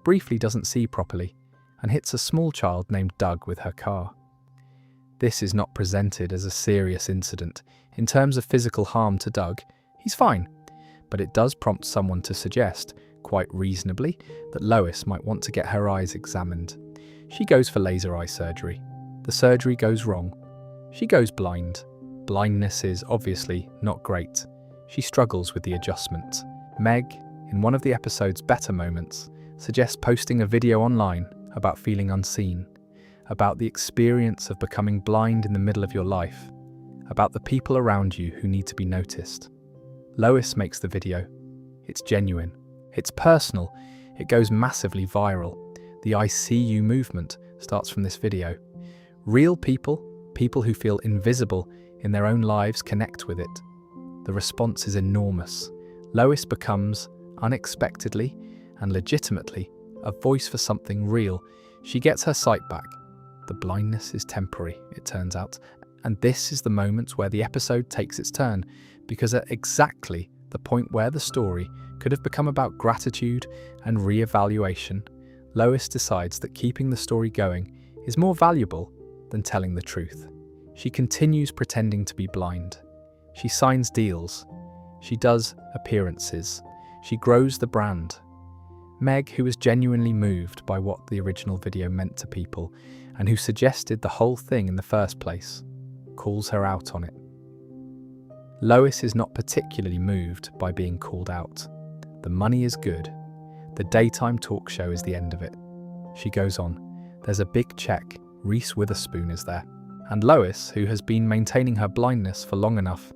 briefly doesn't see properly, and hits a small child named Doug with her car. This is not presented as a serious incident. In terms of physical harm to Doug, he's fine, but it does prompt someone to suggest, quite reasonably, that Lois might want to get her eyes examined. She goes for laser eye surgery. The surgery goes wrong. She goes blind. Blindness is obviously not great. She struggles with the adjustment. Meg, in one of the episode's better moments, suggests posting a video online about feeling unseen, about the experience of becoming blind in the middle of your life, about the people around you who need to be noticed. Lois makes the video. It's genuine. It's personal. It goes massively viral. The I See You movement starts from this video. Real people, people who feel invisible in their own lives, connect with it. The response is enormous. Lois becomes, unexpectedly and legitimately, a voice for something real. She gets her sight back. The blindness is temporary, it turns out. And this is the moment where the episode takes its turn, because at exactly the point where the story could have become about gratitude and re-evaluation, Lois decides that keeping the story going is more valuable than telling the truth. She continues pretending to be blind. She signs deals. She does appearances. She grows the brand. Meg, who was genuinely moved by what the original video meant to people, and who suggested the whole thing in the first place, calls her out on it. Lois is not particularly moved by being called out. The money is good. The daytime talk show is the end of it. She goes on. There's a big check. Reese Witherspoon is there. And Lois, who has been maintaining her blindness for long enough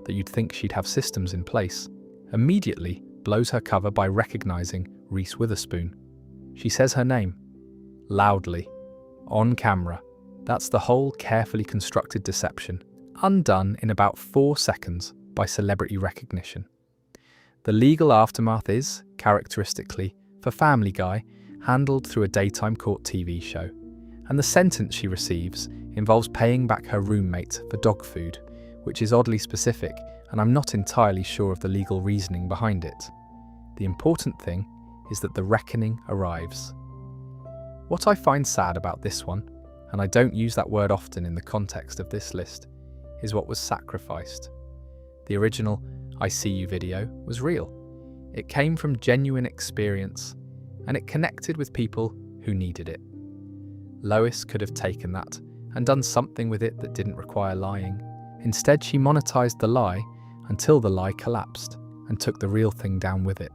that you'd think she'd have systems in place, immediately blows her cover by recognizing Reese Witherspoon. She says her name. Loudly. On camera. That's the whole carefully constructed deception, undone in about 4 seconds by celebrity recognition. The legal aftermath is, characteristically, for Family Guy, handled through a daytime court TV show, and the sentence she receives involves paying back her roommate for dog food, which is oddly specific, and I'm not entirely sure of the legal reasoning behind it. The important thing is that the reckoning arrives. What I find sad about this one, and I don't use that word often in the context of this list, is what was sacrificed. The original I See You video was real. It came from genuine experience, and it connected with people who needed it. Lois could have taken that and done something with it that didn't require lying. Instead, she monetized the lie until the lie collapsed and took the real thing down with it.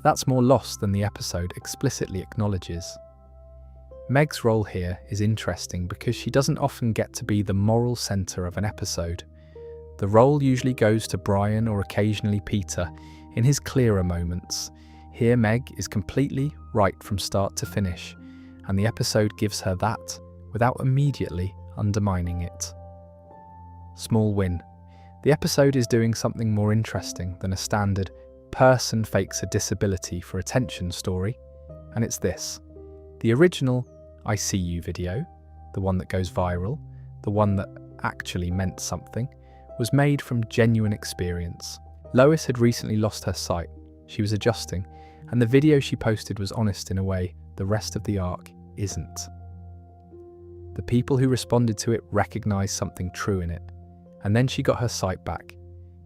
That's more lost than the episode explicitly acknowledges. Meg's role here is interesting because she doesn't often get to be the moral center of an episode. The role usually goes to Brian or occasionally Peter in his clearer moments. Here Meg is completely right from start to finish, and the episode gives her that without immediately undermining it. Small win. The episode is doing something more interesting than a standard person fakes a disability for attention story, and it's this. The original I See You video, the one that goes viral, the one that actually meant something, was made from genuine experience. Lois had recently lost her sight. She was adjusting, and the video she posted was honest in a way the rest of the arc isn't. The people who responded to it recognized something true in it, and then she got her sight back,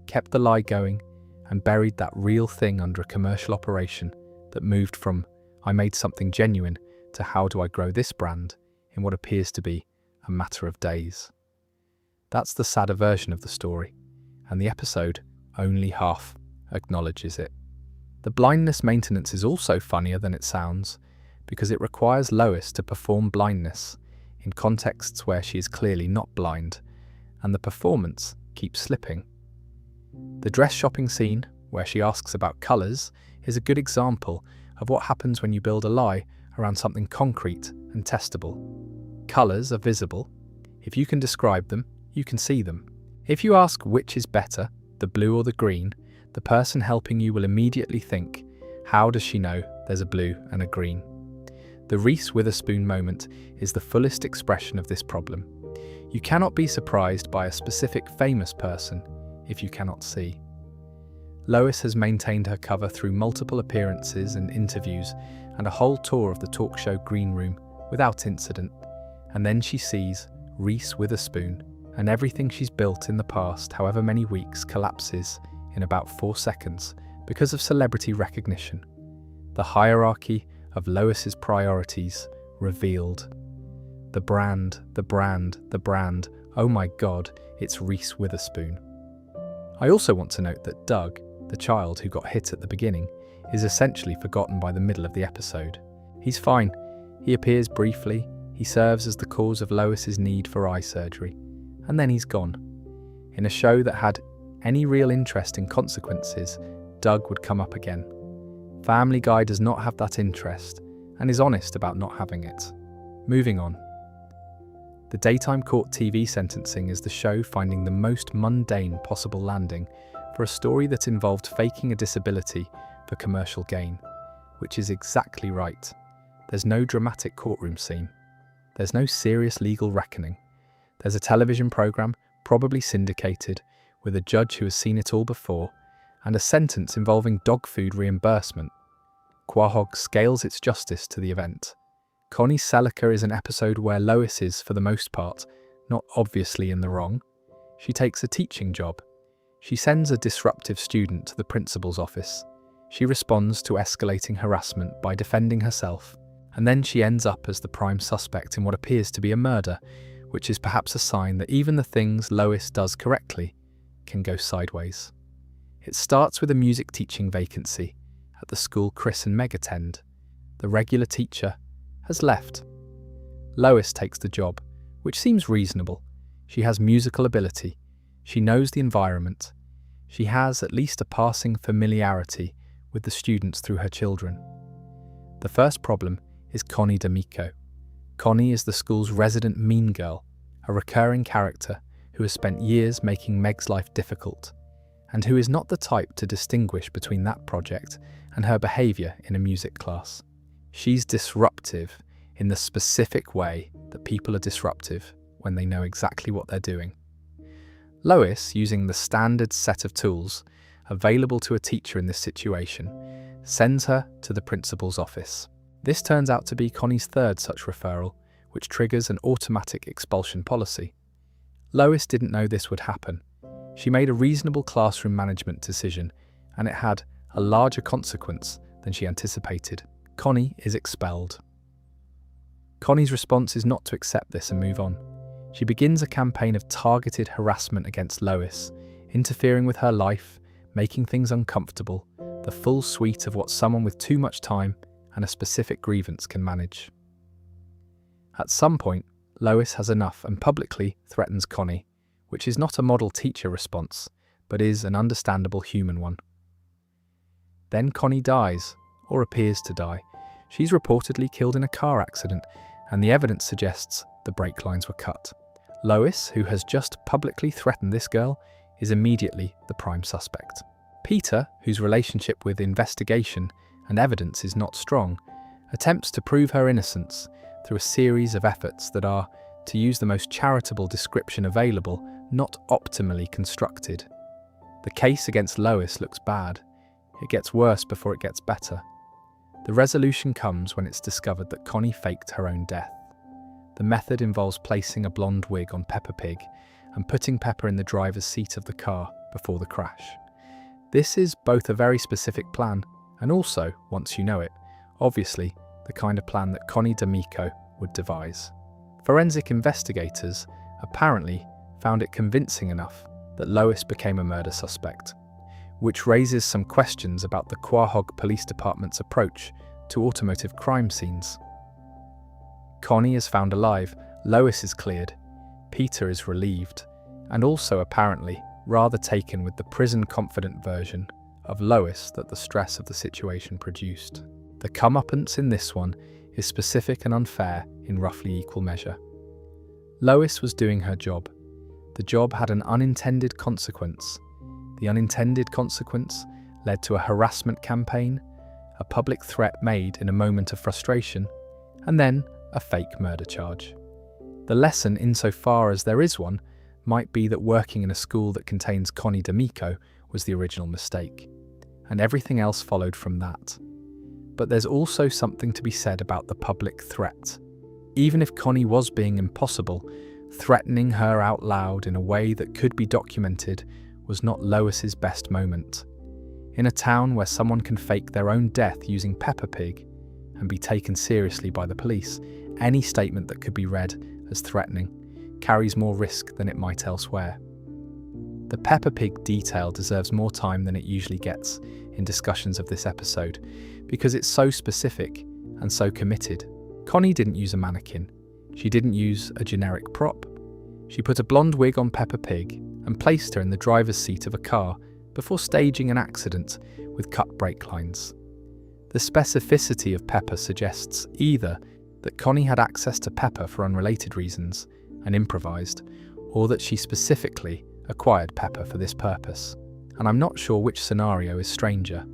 kept the lie going, and buried that real thing under a commercial operation that moved from I made something genuine to how do I grow this brand in what appears to be a matter of days. That's the sadder version of the story, and the episode only half acknowledges it. The blindness maintenance is also funnier than it sounds, because it requires Lois to perform blindness in contexts where she is clearly not blind, and the performance keeps slipping. The dress shopping scene, where she asks about colours, is a good example of what happens when you build a lie around something concrete and testable. Colours are visible. If you can describe them, you can see them. If you ask which is better, the blue or the green, the person helping you will immediately think, how does she know there's a blue and a green? The Reese Witherspoon moment is the fullest expression of this problem. You cannot be surprised by a specific famous person if you cannot see. Lois has maintained her cover through multiple appearances and interviews and a whole tour of the talk show green room without incident, and then she sees Reese Witherspoon, and everything she's built in the past however many weeks collapses in about 4 seconds because of celebrity recognition. The hierarchy of Lois's priorities revealed. The brand, the brand, the brand, oh my god, it's Reese Witherspoon. I also want to note that Doug, the child who got hit at the beginning, is essentially forgotten by the middle of the episode. He's fine. He appears briefly, he serves as the cause of Lois's need for eye surgery, and then he's gone. In a show that had any real interest in consequences, Doug would come up again. Family Guy does not have that interest, and is honest about not having it. Moving on. The daytime court TV sentencing is the show finding the most mundane possible landing for a story that involved faking a disability for commercial gain, which is exactly right. There's no dramatic courtroom scene. There's no serious legal reckoning. There's a television program, probably syndicated, with a judge who has seen it all before, and a sentence involving dog food reimbursement. Quahog scales its justice to the event. Connie Seliker is an episode where Lois is, for the most part, not obviously in the wrong. She takes a teaching job. She sends a disruptive student to the principal's office. She responds to escalating harassment by defending herself, and then she ends up as the prime suspect in what appears to be a murder, which is perhaps a sign that even the things Lois does correctly can go sideways. It starts with a music teaching vacancy at the school Chris and Meg attend. The regular teacher has left. Lois takes the job, which seems reasonable. She has musical ability. She knows the environment. She has at least a passing familiarity with the students through her children. The first problem is Connie D'Amico. Connie is the school's resident mean girl, a recurring character who has spent years making Meg's life difficult, and who is not the type to distinguish between that project and her behaviour in a music class. She's disruptive in the specific way that people are disruptive when they know exactly what they're doing. Lois, using the standard set of tools available to a teacher in this situation, sends her to the principal's office. This turns out to be Connie's third such referral, which triggers an automatic expulsion policy. Lois didn't know this would happen. She made a reasonable classroom management decision, and it had a larger consequence than she anticipated. Connie is expelled. Connie's response is not to accept this and move on. She begins a campaign of targeted harassment against Lois, interfering with her life, making things uncomfortable, the full suite of what someone with too much time and a specific grievance can manage. At some point, Lois has enough and publicly threatens Connie, which is not a model teacher response, but is an understandable human one. Then Connie dies, or appears to die. She's reportedly killed in a car accident, and the evidence suggests the brake lines were cut. Lois, who has just publicly threatened this girl, is immediately the prime suspect. Peter, whose relationship with investigation and evidence is not strong, attempts to prove her innocence through a series of efforts that are, to use the most charitable description available, not optimally constructed. The case against Lois looks bad. It gets worse before it gets better. The resolution comes when it's discovered that Connie faked her own death. The method involves placing a blonde wig on Peppa Pig and putting Peppa in the driver's seat of the car before the crash. This is both a very specific plan and also, once you know it, obviously the kind of plan that Connie D'Amico would devise. Forensic investigators apparently found it convincing enough that Lois became a murder suspect, which raises some questions about the Quahog Police Department's approach to automotive crime scenes. Connie is found alive, Lois is cleared, Peter is relieved, and also apparently rather taken with the prison-confident version of Lois that the stress of the situation produced. The comeuppance in this one is specific and unfair in roughly equal measure. Lois was doing her job. The job had an unintended consequence. The unintended consequence led to a harassment campaign, a public threat made in a moment of frustration, and then a fake murder charge. The lesson, insofar as there is one, might be that working in a school that contains Connie D'Amico was the original mistake, and everything else followed from that. But there's also something to be said about the public threat. Even if Connie was being impossible, threatening her out loud in a way that could be documented was not Lois's best moment. In a town where someone can fake their own death using Peppa Pig and be taken seriously by the police, any statement that could be read as threatening carries more risk than it might elsewhere. The Peppa Pig detail deserves more time than it usually gets in discussions of this episode because it's so specific and so committed. Connie didn't use a mannequin. She didn't use a generic prop. She put a blonde wig on Peppa Pig and placed her in the driver's seat of a car before staging an accident with cut brake lines. The specificity of Peppa suggests either that Connie had access to Peppa for unrelated reasons and improvised, or that she specifically acquired Peppa for this purpose, and I'm not sure which scenario is stranger.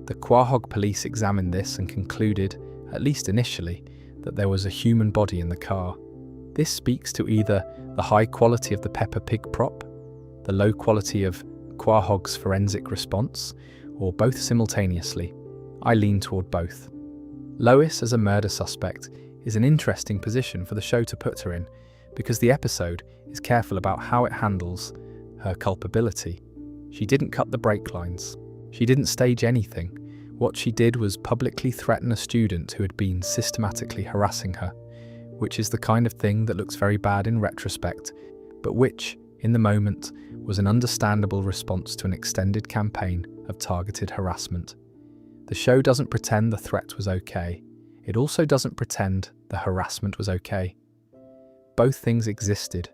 The Quahog police examined this and concluded, at least initially, that there was a human body in the car. This speaks to either the high quality of the Peppa Pig prop, the low quality of Quahog's forensic response, or both simultaneously. I lean toward both. Lois as a murder suspect is an interesting position for the show to put her in, because the episode is careful about how it handles her culpability. She didn't cut the brake lines. She didn't stage anything. What she did was publicly threaten a student who had been systematically harassing her, which is the kind of thing that looks very bad in retrospect, but which, in the moment, was an understandable response to an extended campaign of targeted harassment. The show doesn't pretend the threat was okay. It also doesn't pretend the harassment was okay. Both things existed.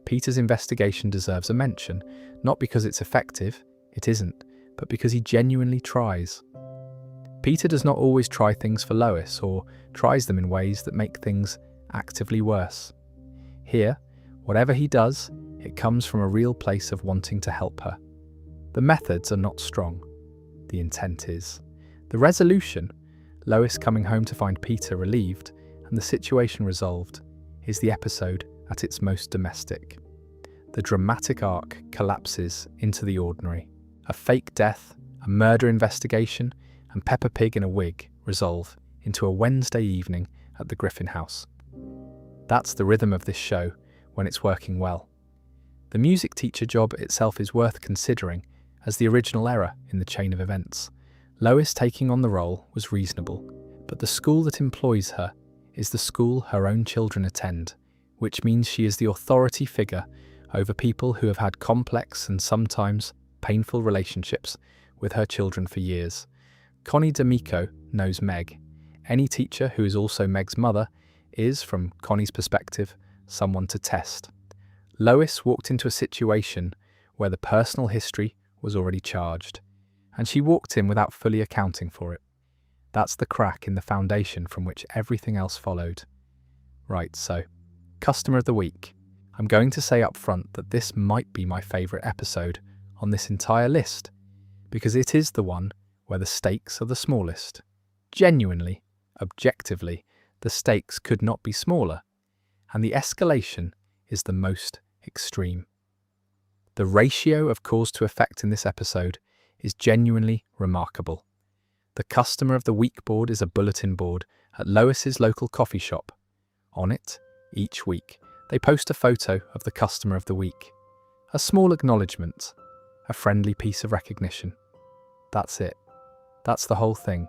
Peter's investigation deserves a mention, not because it's effective, it isn't, but because he genuinely tries. Peter does not always try things for Lois, or tries them in ways that make things actively worse. Here, whatever he does, it comes from a real place of wanting to help her. The methods are not strong. The intent is. The resolution, Lois coming home to find Peter relieved, and the situation resolved, is the episode at its most domestic. The dramatic arc collapses into the ordinary. A fake death, a murder investigation, and Peppa Pig in a wig resolve into a Wednesday evening at the Griffin house. That's the rhythm of this show when it's working well. The music teacher job itself is worth considering as the original error in the chain of events. Lois taking on the role was reasonable, but the school that employs her is the school her own children attend, which means she is the authority figure over people who have had complex and sometimes painful relationships with her children for years. Connie D'Amico knows Meg. Any teacher who is also Meg's mother is, from Connie's perspective, someone to test. Lois walked into a situation where the personal history was already charged, and she walked in without fully accounting for it. That's the crack in the foundation from which everything else followed. Right, so, Customer of the Week. I'm going to say up front that this might be my favourite episode on this entire list, because it is the one where the stakes are the smallest. Genuinely, objectively, the stakes could not be smaller, and the escalation is the most extreme. The ratio of cause to effect in this episode is genuinely remarkable. The Customer of the Week board is a bulletin board at Lois's local coffee shop. On it, each week, they post a photo of the Customer of the Week. A small acknowledgement, a friendly piece of recognition. That's it. That's the whole thing.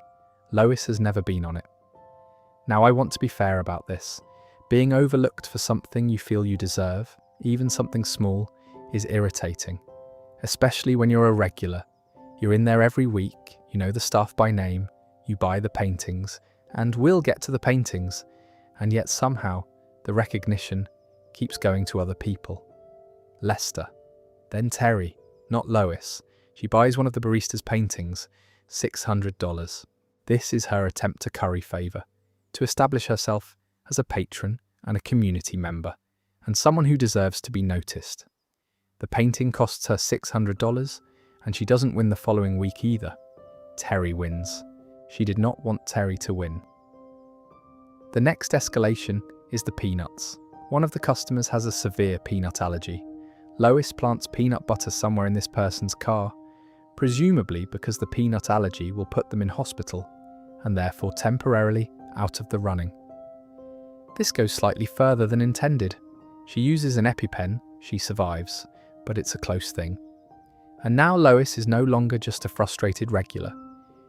Lois has never been on it. Now, I want to be fair about this. Being overlooked for something you feel you deserve, even something small, is irritating, especially when you're a regular. You're in there every week, you know the staff by name, you buy the paintings, and we'll get to the paintings, and yet somehow the recognition keeps going to other people. Lester. Then Terry, not Lois. She buys one of the barista's paintings, $600. This is her attempt to curry favour, to establish herself as a patron and a community member, and someone who deserves to be noticed. The painting costs her $600, and she doesn't win the following week either. Terry wins. She did not want Terry to win. The next escalation is the peanuts. One of the customers has a severe peanut allergy. Lois plants peanut butter somewhere in this person's car, presumably because the peanut allergy will put them in hospital, and therefore temporarily out of the running. This goes slightly further than intended. She uses an EpiPen, she survives, but it's a close thing. And now Lois is no longer just a frustrated regular.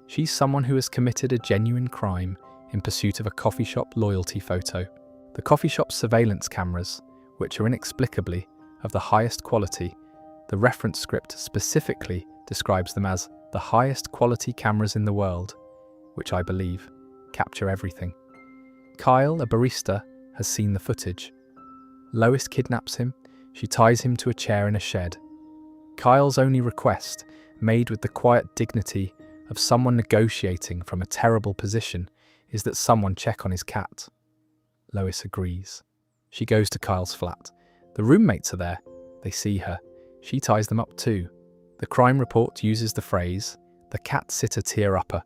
She's someone who has committed a genuine crime in pursuit of a coffee shop loyalty photo. The coffee shop's surveillance cameras, which are inexplicably of the highest quality, the reference script specifically describes them as the highest quality cameras in the world, which I believe capture everything. Kyle, a barista, has seen the footage. Lois kidnaps him. She ties him to a chair in a shed. Kyle's only request, made with the quiet dignity of someone negotiating from a terrible position, is that someone check on his cat. Lois agrees. She goes to Kyle's flat. The roommates are there. They see her. She ties them up too. The crime report uses the phrase, the cat sitter tear-upper,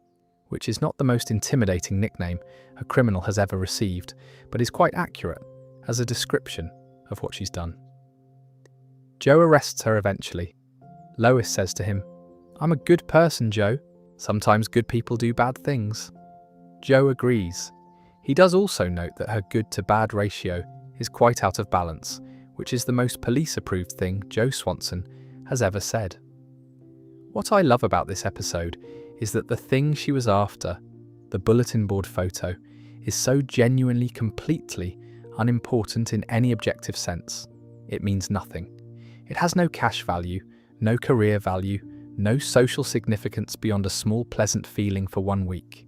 which is not the most intimidating nickname a criminal has ever received, but is quite accurate as a description of what she's done. Joe arrests her eventually. Lois says to him, "I'm a good person, Joe. Sometimes good people do bad things." Joe agrees. He does also note that her good to bad ratio is quite out of balance, which is the most police-approved thing Joe Swanson has ever said. What I love about this episode is that the thing she was after, the bulletin board photo, is so genuinely, completely unimportant in any objective sense. It means nothing. It has no cash value, no career value, no social significance beyond a small pleasant feeling for 1 week.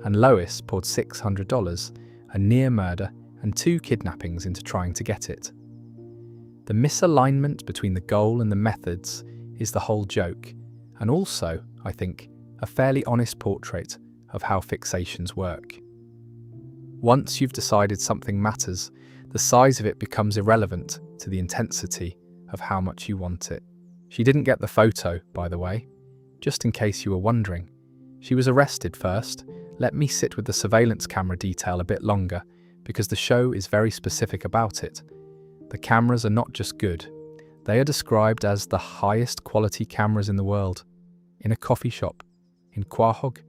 And Lois poured $600, a near murder, and 2 kidnappings into trying to get it. The misalignment between the goal and the methods is the whole joke, and also, I think, a fairly honest portrait of how fixations work. Once you've decided something matters, the size of it becomes irrelevant to the intensity of how much you want it. She didn't get the photo, by the way, just in case you were wondering. She was arrested first. Let me sit with the surveillance camera detail a bit longer, because the show is very specific about it. The cameras are not just good. They are described as the highest quality cameras in the world. In a coffee shop. In Quahog.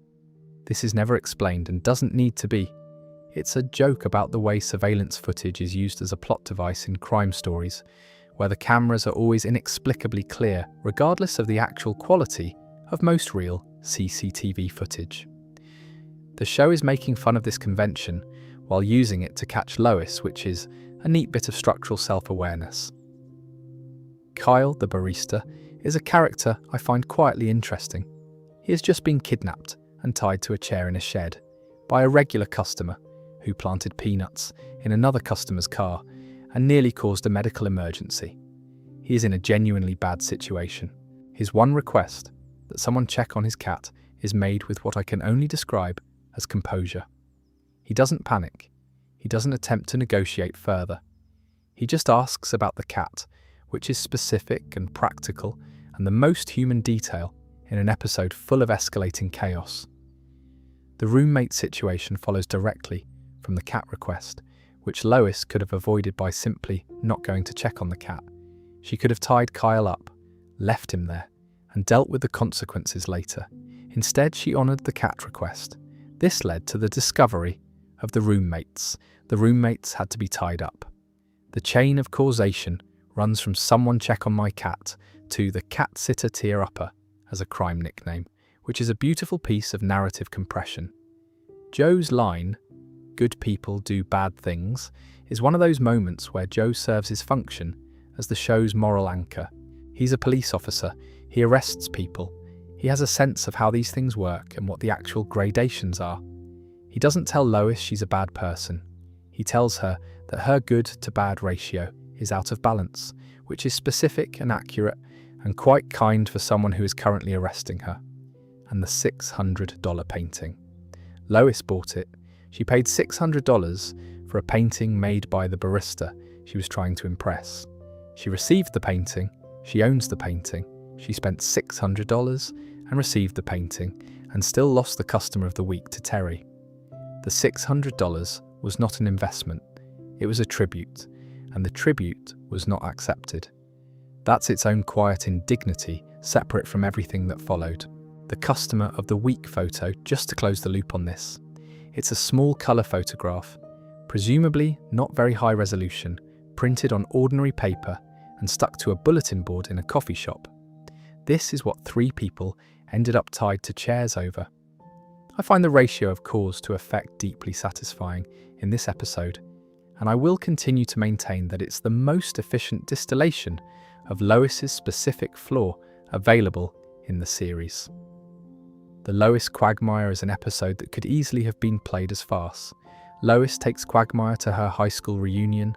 This is never explained and doesn't need to be. It's a joke about the way surveillance footage is used as a plot device in crime stories, where the cameras are always inexplicably clear, regardless of the actual quality of most real CCTV footage. The show is making fun of this convention while using it to catch Lois, which is a neat bit of structural self-awareness. Kyle, the barista, is a character I find quietly interesting. He has just been kidnapped and tied to a chair in a shed by a regular customer who planted peanuts in another customer's car and nearly caused a medical emergency. He is in a genuinely bad situation. His one request, that someone check on his cat, is made with what I can only describe as composure. He doesn't panic. He doesn't attempt to negotiate further. He just asks about the cat, which is specific and practical and the most human detail in an episode full of escalating chaos. The roommate situation follows directly from the cat request, which Lois could have avoided by simply not going to check on the cat. She could have tied Kyle up, left him there, and dealt with the consequences later. Instead, she honoured the cat request. This led to the discovery of the roommates. The roommates had to be tied up. The chain of causation runs from someone check on my cat to the cat sitter tear-upper as a crime nickname, which is a beautiful piece of narrative compression. Joe's line, "Good people do bad things," is one of those moments where Joe serves his function as the show's moral anchor. He's a police officer. He arrests people. He has a sense of how these things work and what the actual gradations are. He doesn't tell Lois she's a bad person. He tells her that her good to bad ratio is out of balance, which is specific and accurate and quite kind for someone who is currently arresting her. And the $600 painting. Lois bought it. She paid $600 for a painting made by the barista she was trying to impress. She received the painting. She owns the painting. She spent $600 and received the painting and still lost the customer of the week to Terry. The $600 was not an investment. It was a tribute, and the tribute was not accepted. That's its own quiet indignity, separate from everything that followed. The customer of the week photo, just to close the loop on this. It's a small colour photograph, presumably not very high resolution, printed on ordinary paper and stuck to a bulletin board in a coffee shop. This is what 3 people ended up tied to chairs over. I find the ratio of cause to effect deeply satisfying in this episode, and I will continue to maintain that it's the most efficient distillation of Lois's specific flaw available in the series. The Lois quagmire is an episode that could easily have been played as farce. Lois takes Quagmire to her high school reunion.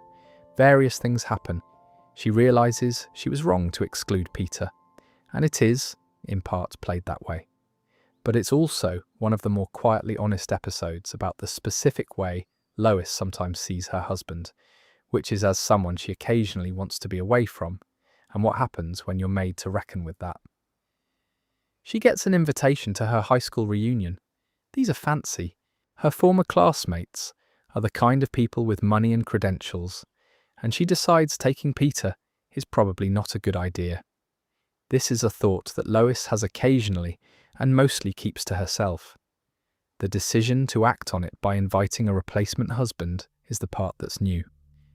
Various things happen. She realises she was wrong to exclude Peter, and it is, in part, played that way. But it's also one of the more quietly honest episodes about the specific way Lois sometimes sees her husband, which is as someone she occasionally wants to be away from, and what happens when you're made to reckon with that. She gets an invitation to her high school reunion. These are fancy. Her former classmates are the kind of people with money and credentials, and she decides taking Peter is probably not a good idea. This is a thought that Lois has occasionally and mostly keeps to herself. The decision to act on it by inviting a replacement husband is the part that's new.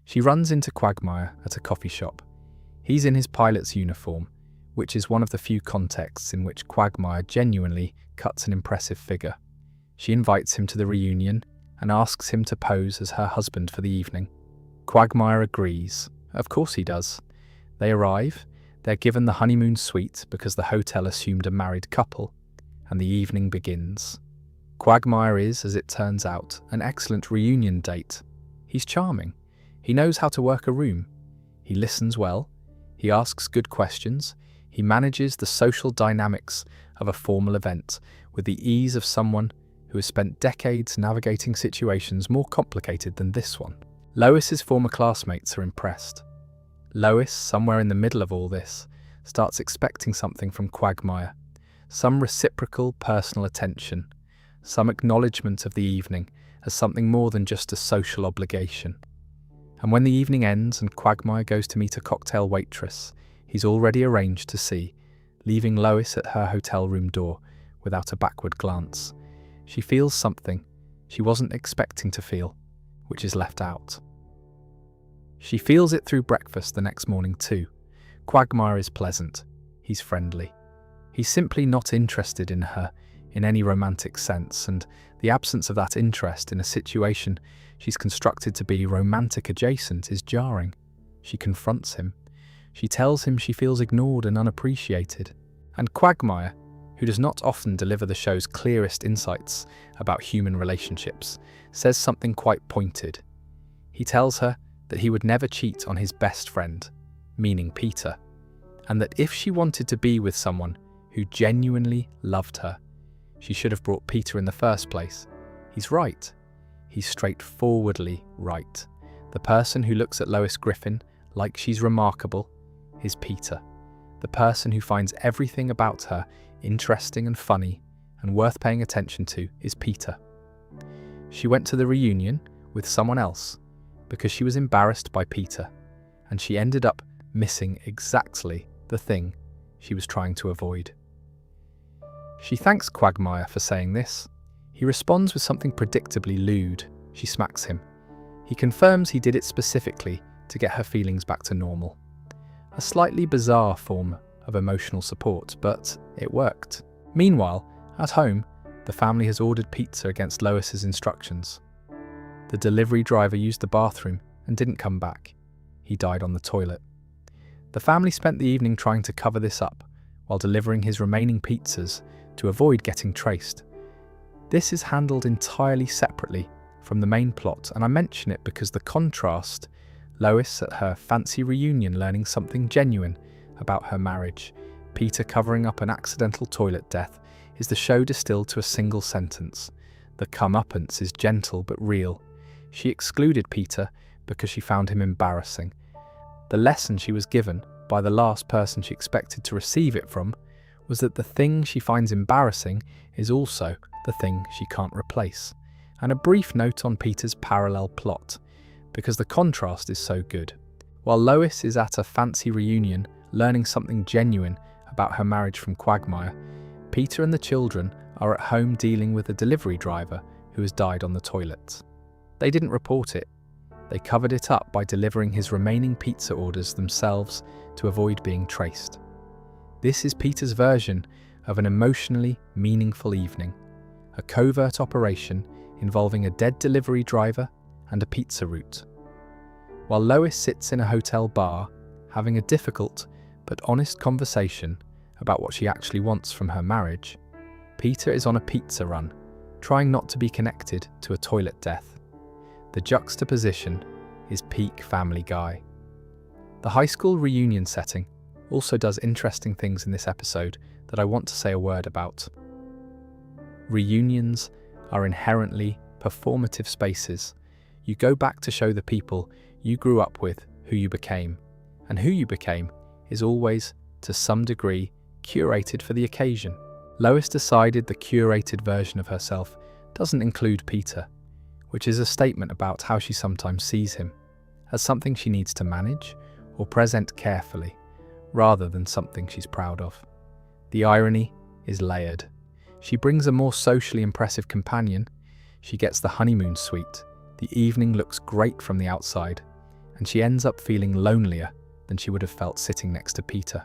She runs into Quagmire at a coffee shop. He's in his pilot's uniform, which is one of the few contexts in which Quagmire genuinely cuts an impressive figure. She invites him to the reunion and asks him to pose as her husband for the evening. Quagmire agrees. Of course he does. They arrive, they're given the honeymoon suite because the hotel assumed a married couple, and the evening begins. Quagmire is, as it turns out, an excellent reunion date. He's charming. He knows how to work a room. He listens well. He asks good questions. He manages the social dynamics of a formal event with the ease of someone who has spent decades navigating situations more complicated than this one. Lois's former classmates are impressed. Lois, somewhere in the middle of all this, starts expecting something from Quagmire, some reciprocal personal attention, some acknowledgement of the evening as something more than just a social obligation. And when the evening ends and Quagmire goes to meet a cocktail waitress he's already arranged to see, leaving Lois at her hotel room door without a backward glance, she feels something she wasn't expecting to feel, which is left out. She feels it through breakfast the next morning too. Quagmire is pleasant. He's friendly. He's simply not interested in her in any romantic sense, and the absence of that interest in a situation she's constructed to be romantic adjacent is jarring. She confronts him. She tells him she feels ignored and unappreciated. And Quagmire, who does not often deliver the show's clearest insights about human relationships, says something quite pointed. He tells her that he would never cheat on his best friend, meaning Peter, and that if she wanted to be with someone who genuinely loved her, she should have brought Peter in the first place. He's right. He's straightforwardly right. The person who looks at Lois Griffin like she's remarkable is Peter. The person who finds everything about her interesting and funny and worth paying attention to is Peter. She went to the reunion with someone else because she was embarrassed by Peter, and she ended up missing exactly the thing she was trying to avoid. She thanks Quagmire for saying this. He responds with something predictably lewd. She smacks him. He confirms he did it specifically to get her feelings back to normal. A slightly bizarre form of emotional support, but it worked. Meanwhile, at home, the family has ordered pizza against Lois's instructions. The delivery driver used the bathroom and didn't come back. He died on the toilet. The family spent the evening trying to cover this up while delivering his remaining pizzas to avoid getting traced. This is handled entirely separately from the main plot, and I mention it because the contrast Lois at her fancy reunion learning something genuine about her marriage, Peter covering up an accidental toilet death, is the show distilled to a single sentence. The comeuppance is gentle but real. She excluded Peter because she found him embarrassing. The lesson she was given by the last person she expected to receive it from was that the thing she finds embarrassing is also the thing she can't replace. And a brief note on Peter's parallel plot, because the contrast is so good. While Lois is at a fancy reunion learning something genuine about her marriage from Quagmire, Peter and the children are at home dealing with a delivery driver who has died on the toilet. They didn't report it. They covered it up by delivering his remaining pizza orders themselves to avoid being traced. This is Peter's version of an emotionally meaningful evening, a covert operation involving a dead delivery driver and a pizza route. While Lois sits in a hotel bar, having a difficult but honest conversation about what she actually wants from her marriage, Peter is on a pizza run, trying not to be connected to a toilet death. The juxtaposition is peak Family Guy. The high school reunion setting also does interesting things in this episode that I want to say a word about. Reunions are inherently performative spaces. You go back to show the people you grew up with who you became, and who you became is always, to some degree, curated for the occasion. Lois decided the curated version of herself doesn't include Peter, which is a statement about how she sometimes sees him, as something she needs to manage or present carefully, rather than something she's proud of. The irony is layered. She brings a more socially impressive companion, she gets the honeymoon suite, the evening looks great from the outside, and she ends up feeling lonelier than she would have felt sitting next to Peter.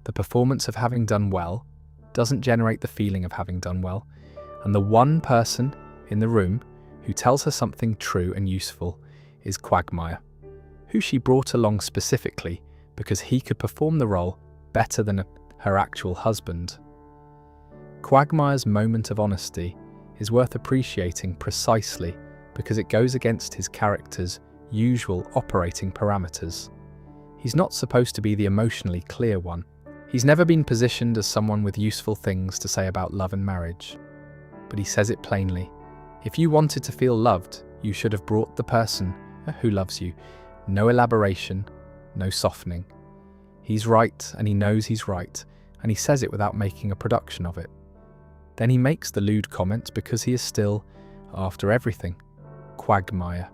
The performance of having done well doesn't generate the feeling of having done well, and the one person in the room who tells her something true and useful is Quagmire, who she brought along specifically because he could perform the role better than her actual husband. Quagmire's moment of honesty is worth appreciating precisely because it goes against his character's usual operating parameters. He's not supposed to be the emotionally clear one. He's never been positioned as someone with useful things to say about love and marriage. But he says it plainly. If you wanted to feel loved, you should have brought the person who loves you. No elaboration, no softening. He's right, and he knows he's right, and he says it without making a production of it. Then he makes the lewd comment because he is still, after everything, Quagmire.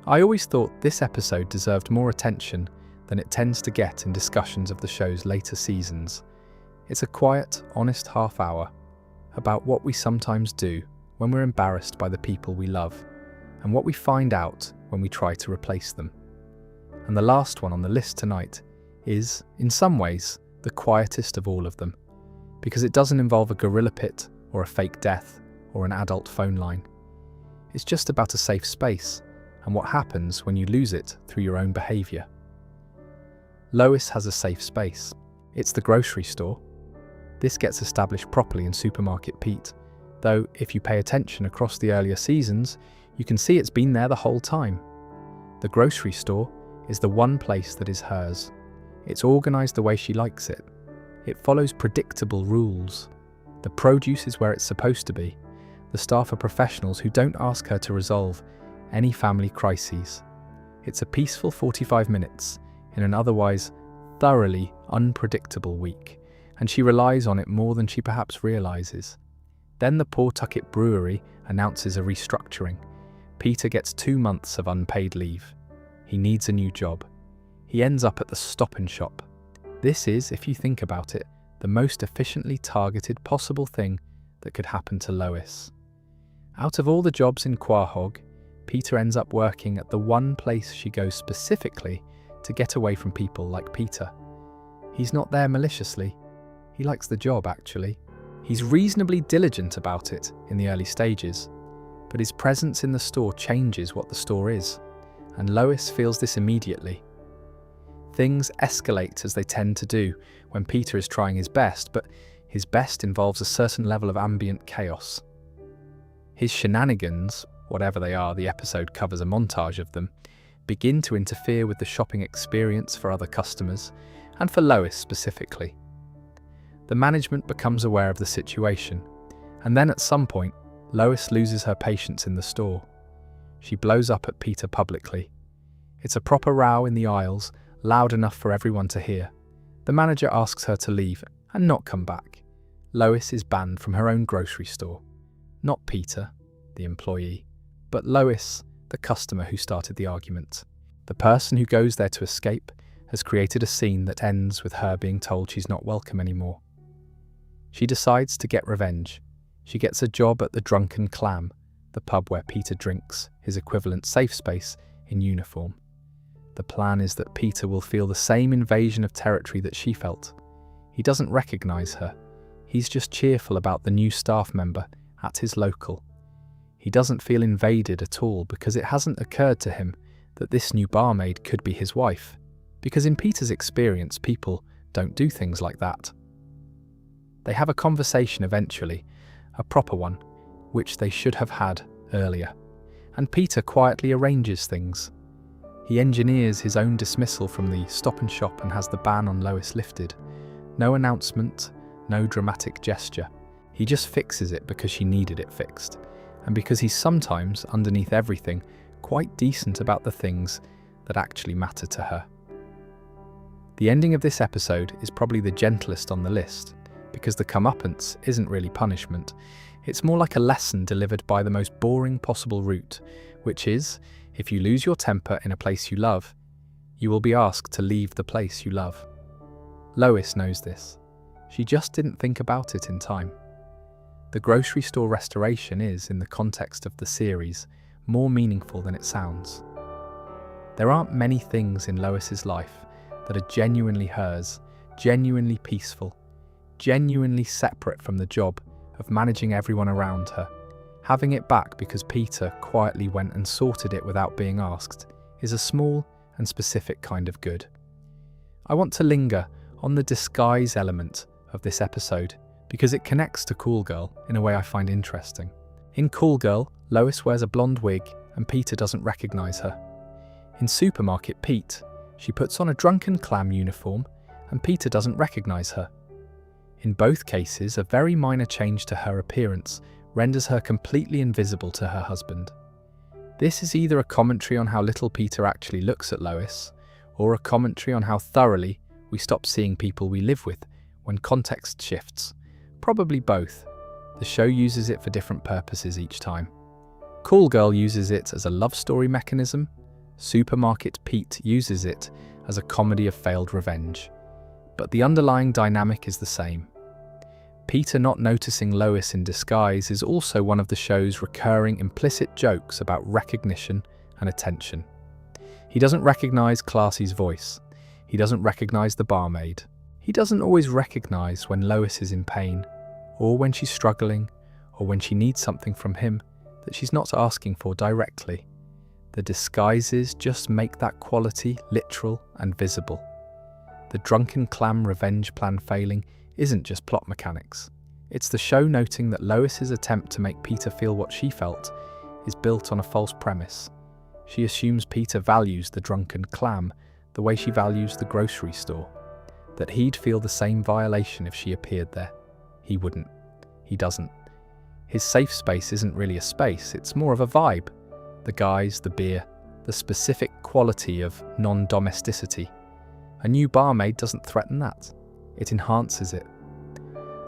I always thought this episode deserved more attention than it tends to get in discussions of the show's later seasons. It's a quiet, honest half hour about what we sometimes do when we're embarrassed by the people we love, and what we find out when we try to replace them. And the last one on the list tonight is, in some ways, the quietest of all of them, because it doesn't involve a gorilla pit or a fake death or an adult phone line. It's just about a safe space and what happens when you lose it through your own behaviour. Lois has a safe space. It's the grocery store. This gets established properly in Supermarket Pete, though if you pay attention across the earlier seasons, you can see it's been there the whole time. The grocery store is the one place that is hers. It's organised the way she likes it. It follows predictable rules. The produce is where it's supposed to be. The staff are professionals who don't ask her to resolve any family crises. It's a peaceful 45 minutes in an otherwise thoroughly unpredictable week, and she relies on it more than she perhaps realises. Then the Pawtucket Brewery announces a restructuring. Peter gets 2 months of unpaid leave. He needs a new job. He ends up at the Stop and Shop. This is, if you think about it, the most efficiently targeted possible thing that could happen to Lois. Out of all the jobs in Quahog, Peter ends up working at the one place she goes specifically to get away from people like Peter. He's not there maliciously. He likes the job, actually. He's reasonably diligent about it in the early stages, but his presence in the store changes what the store is, and Lois feels this immediately. Things escalate as they tend to do when Peter is trying his best, but his best involves a certain level of ambient chaos. His shenanigans, whatever they are, the episode covers a montage of them, begin to interfere with the shopping experience for other customers, and for Lois specifically. The management becomes aware of the situation, and then at some point, Lois loses her patience in the store. She blows up at Peter publicly. It's a proper row in the aisles, loud enough for everyone to hear. The manager asks her to leave and not come back. Lois is banned from her own grocery store. Not Peter, the employee, but Lois, the customer who started the argument. The person who goes there to escape has created a scene that ends with her being told she's not welcome anymore. She decides to get revenge. She gets a job at the Drunken Clam, the pub where Peter drinks, his equivalent safe space, in uniform. The plan is that Peter will feel the same invasion of territory that she felt. He doesn't recognise her. He's just cheerful about the new staff member at his local. He doesn't feel invaded at all because it hasn't occurred to him that this new barmaid could be his wife, because in Peter's experience, people don't do things like that. They have a conversation eventually, a proper one, which they should have had earlier, and Peter quietly arranges things. He engineers his own dismissal from the Stop and Shop and has the ban on Lois lifted. No announcement, no dramatic gesture. He just fixes it because she needed it fixed, and because he's sometimes, underneath everything, quite decent about the things that actually matter to her. The ending of this episode is probably the gentlest on the list, because the comeuppance isn't really punishment. It's more like a lesson delivered by the most boring possible route, which is, if you lose your temper in a place you love, you will be asked to leave the place you love. Lois knows this. She just didn't think about it in time. The grocery store restoration is, in the context of the series, more meaningful than it sounds. There aren't many things in Lois's life that are genuinely hers, genuinely peaceful, genuinely separate from the job of managing everyone around her. Having it back because Peter quietly went and sorted it without being asked is a small and specific kind of good. I want to linger on the disguise element of this episode because it connects to Cool Girl in a way I find interesting. In Cool Girl, Lois wears a blonde wig and Peter doesn't recognise her. In Supermarket Pete, she puts on a Drunken Clam uniform and Peter doesn't recognise her. In both cases, a very minor change to her appearance renders her completely invisible to her husband. This is either a commentary on how little Peter actually looks at Lois, or a commentary on how thoroughly we stop seeing people we live with when context shifts. Probably both. The show uses it for different purposes each time. Cool Girl uses it as a love story mechanism. Supermarket Pete uses it as a comedy of failed revenge. But the underlying dynamic is the same. Peter not noticing Lois in disguise is also one of the show's recurring implicit jokes about recognition and attention. He doesn't recognise Classy's voice. He doesn't recognise the barmaid. He doesn't always recognise when Lois is in pain, or when she's struggling, or when she needs something from him that she's not asking for directly. The disguises just make that quality literal and visible. The Drunken Clam revenge plan failing isn't just plot mechanics. It's the show noting that Lois's attempt to make Peter feel what she felt is built on a false premise. She assumes Peter values the Drunken Clam the way she values the grocery store, that he'd feel the same violation if she appeared there. He wouldn't. He doesn't. His safe space isn't really a space, it's more of a vibe. The guys, the beer, the specific quality of non-domesticity. A new barmaid doesn't threaten that. It enhances it.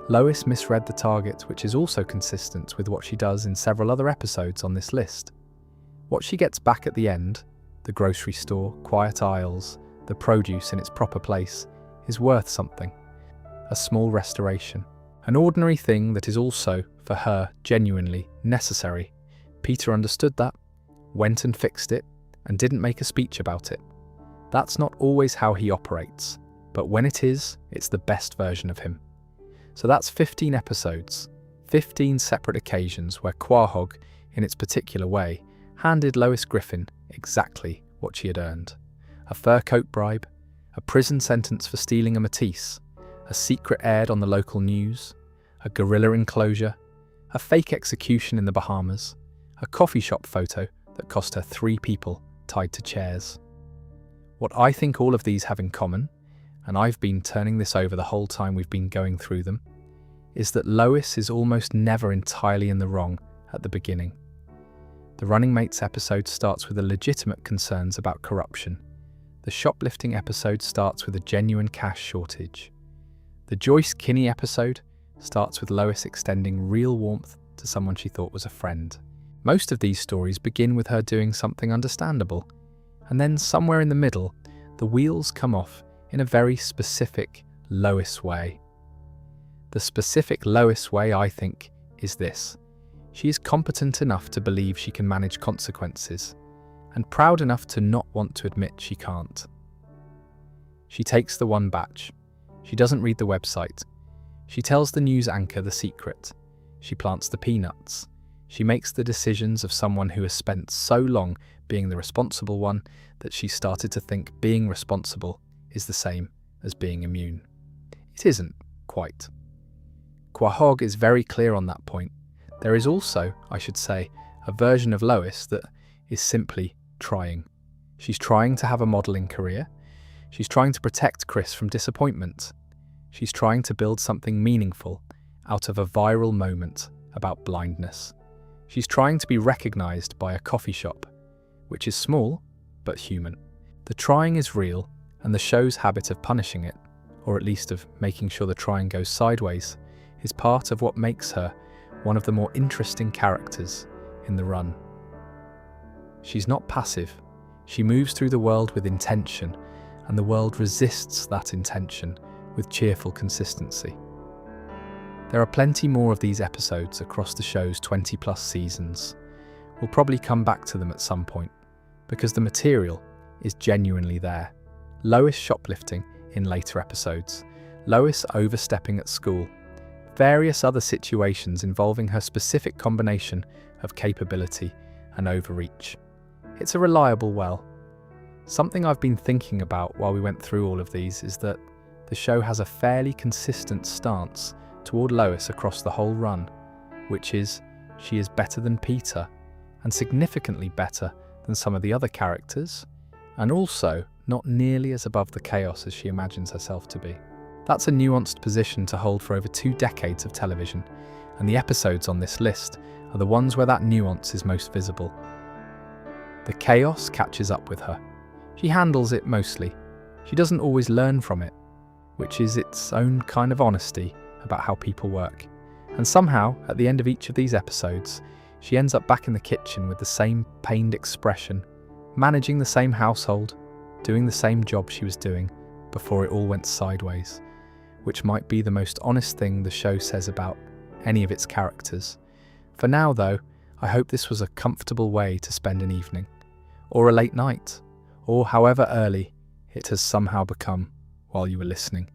Lois misread the target, which is also consistent with what she does in several other episodes on this list. What she gets back at the end, the grocery store, quiet aisles, the produce in its proper place, is worth something. A small restoration. An ordinary thing that is also, for her, genuinely necessary. Peter understood that, went and fixed it, and didn't make a speech about it. That's not always how he operates, but when it is, it's the best version of him. So that's 15 episodes, 15 separate occasions where Quahog, in its particular way, handed Lois Griffin exactly what she had earned. A fur coat bribe, a prison sentence for stealing a Matisse, a secret aired on the local news, a guerrilla enclosure, a fake execution in the Bahamas, a coffee shop photo that cost her 3 people tied to chairs. What I think all of these have in common, and I've been turning this over the whole time we've been going through them, is that Lois is almost never entirely in the wrong at the beginning. The Running Mates episode starts with the legitimate concerns about corruption. The shoplifting episode starts with a genuine cash shortage. The Joyce Kinney episode starts with Lois extending real warmth to someone she thought was a friend. Most of these stories begin with her doing something understandable, and then somewhere in the middle, the wheels come off in a very specific Lois way. The specific Lois way, I think, is this. She is competent enough to believe she can manage consequences, and proud enough to not want to admit she can't. She takes the one batch. She doesn't read the website. She tells the news anchor the secret. She plants the peanuts. She makes the decisions of someone who has spent so long being the responsible one that she started to think being responsible is the same as being immune. It isn't, quite. Quahog is very clear on that point. There is also, I should say, a version of Lois that is simply trying. She's trying to have a modelling career. She's trying to protect Chris from disappointment. She's trying to build something meaningful out of a viral moment about blindness. She's trying to be recognised by a coffee shop, which is small but human. The trying is real, and the show's habit of punishing it, or at least of making sure the trying goes sideways, is part of what makes her one of the more interesting characters in the run. She's not passive. She moves through the world with intention, and the world resists that intention with cheerful consistency. There are plenty more of these episodes across the show's 20+ seasons. We'll probably come back to them at some point, because the material is genuinely there. Lois shoplifting in later episodes, Lois overstepping at school, various other situations involving her specific combination of capability and overreach. It's a reliable well. Something I've been thinking about while we went through all of these is that the show has a fairly consistent stance toward Lois across the whole run, which is she is better than Peter and significantly better than some of the other characters, and also not nearly as above the chaos as she imagines herself to be. That's a nuanced position to hold for over 2 decades of television, and the episodes on this list are the ones where that nuance is most visible. The chaos catches up with her. She handles it mostly. She doesn't always learn from it, which is its own kind of honesty about how people work. And somehow, at the end of each of these episodes, she ends up back in the kitchen with the same pained expression, managing the same household, doing the same job she was doing before it all went sideways, which might be the most honest thing the show says about any of its characters. For now, though, I hope this was a comfortable way to spend an evening, or a late night, or however early it has somehow become while you were listening.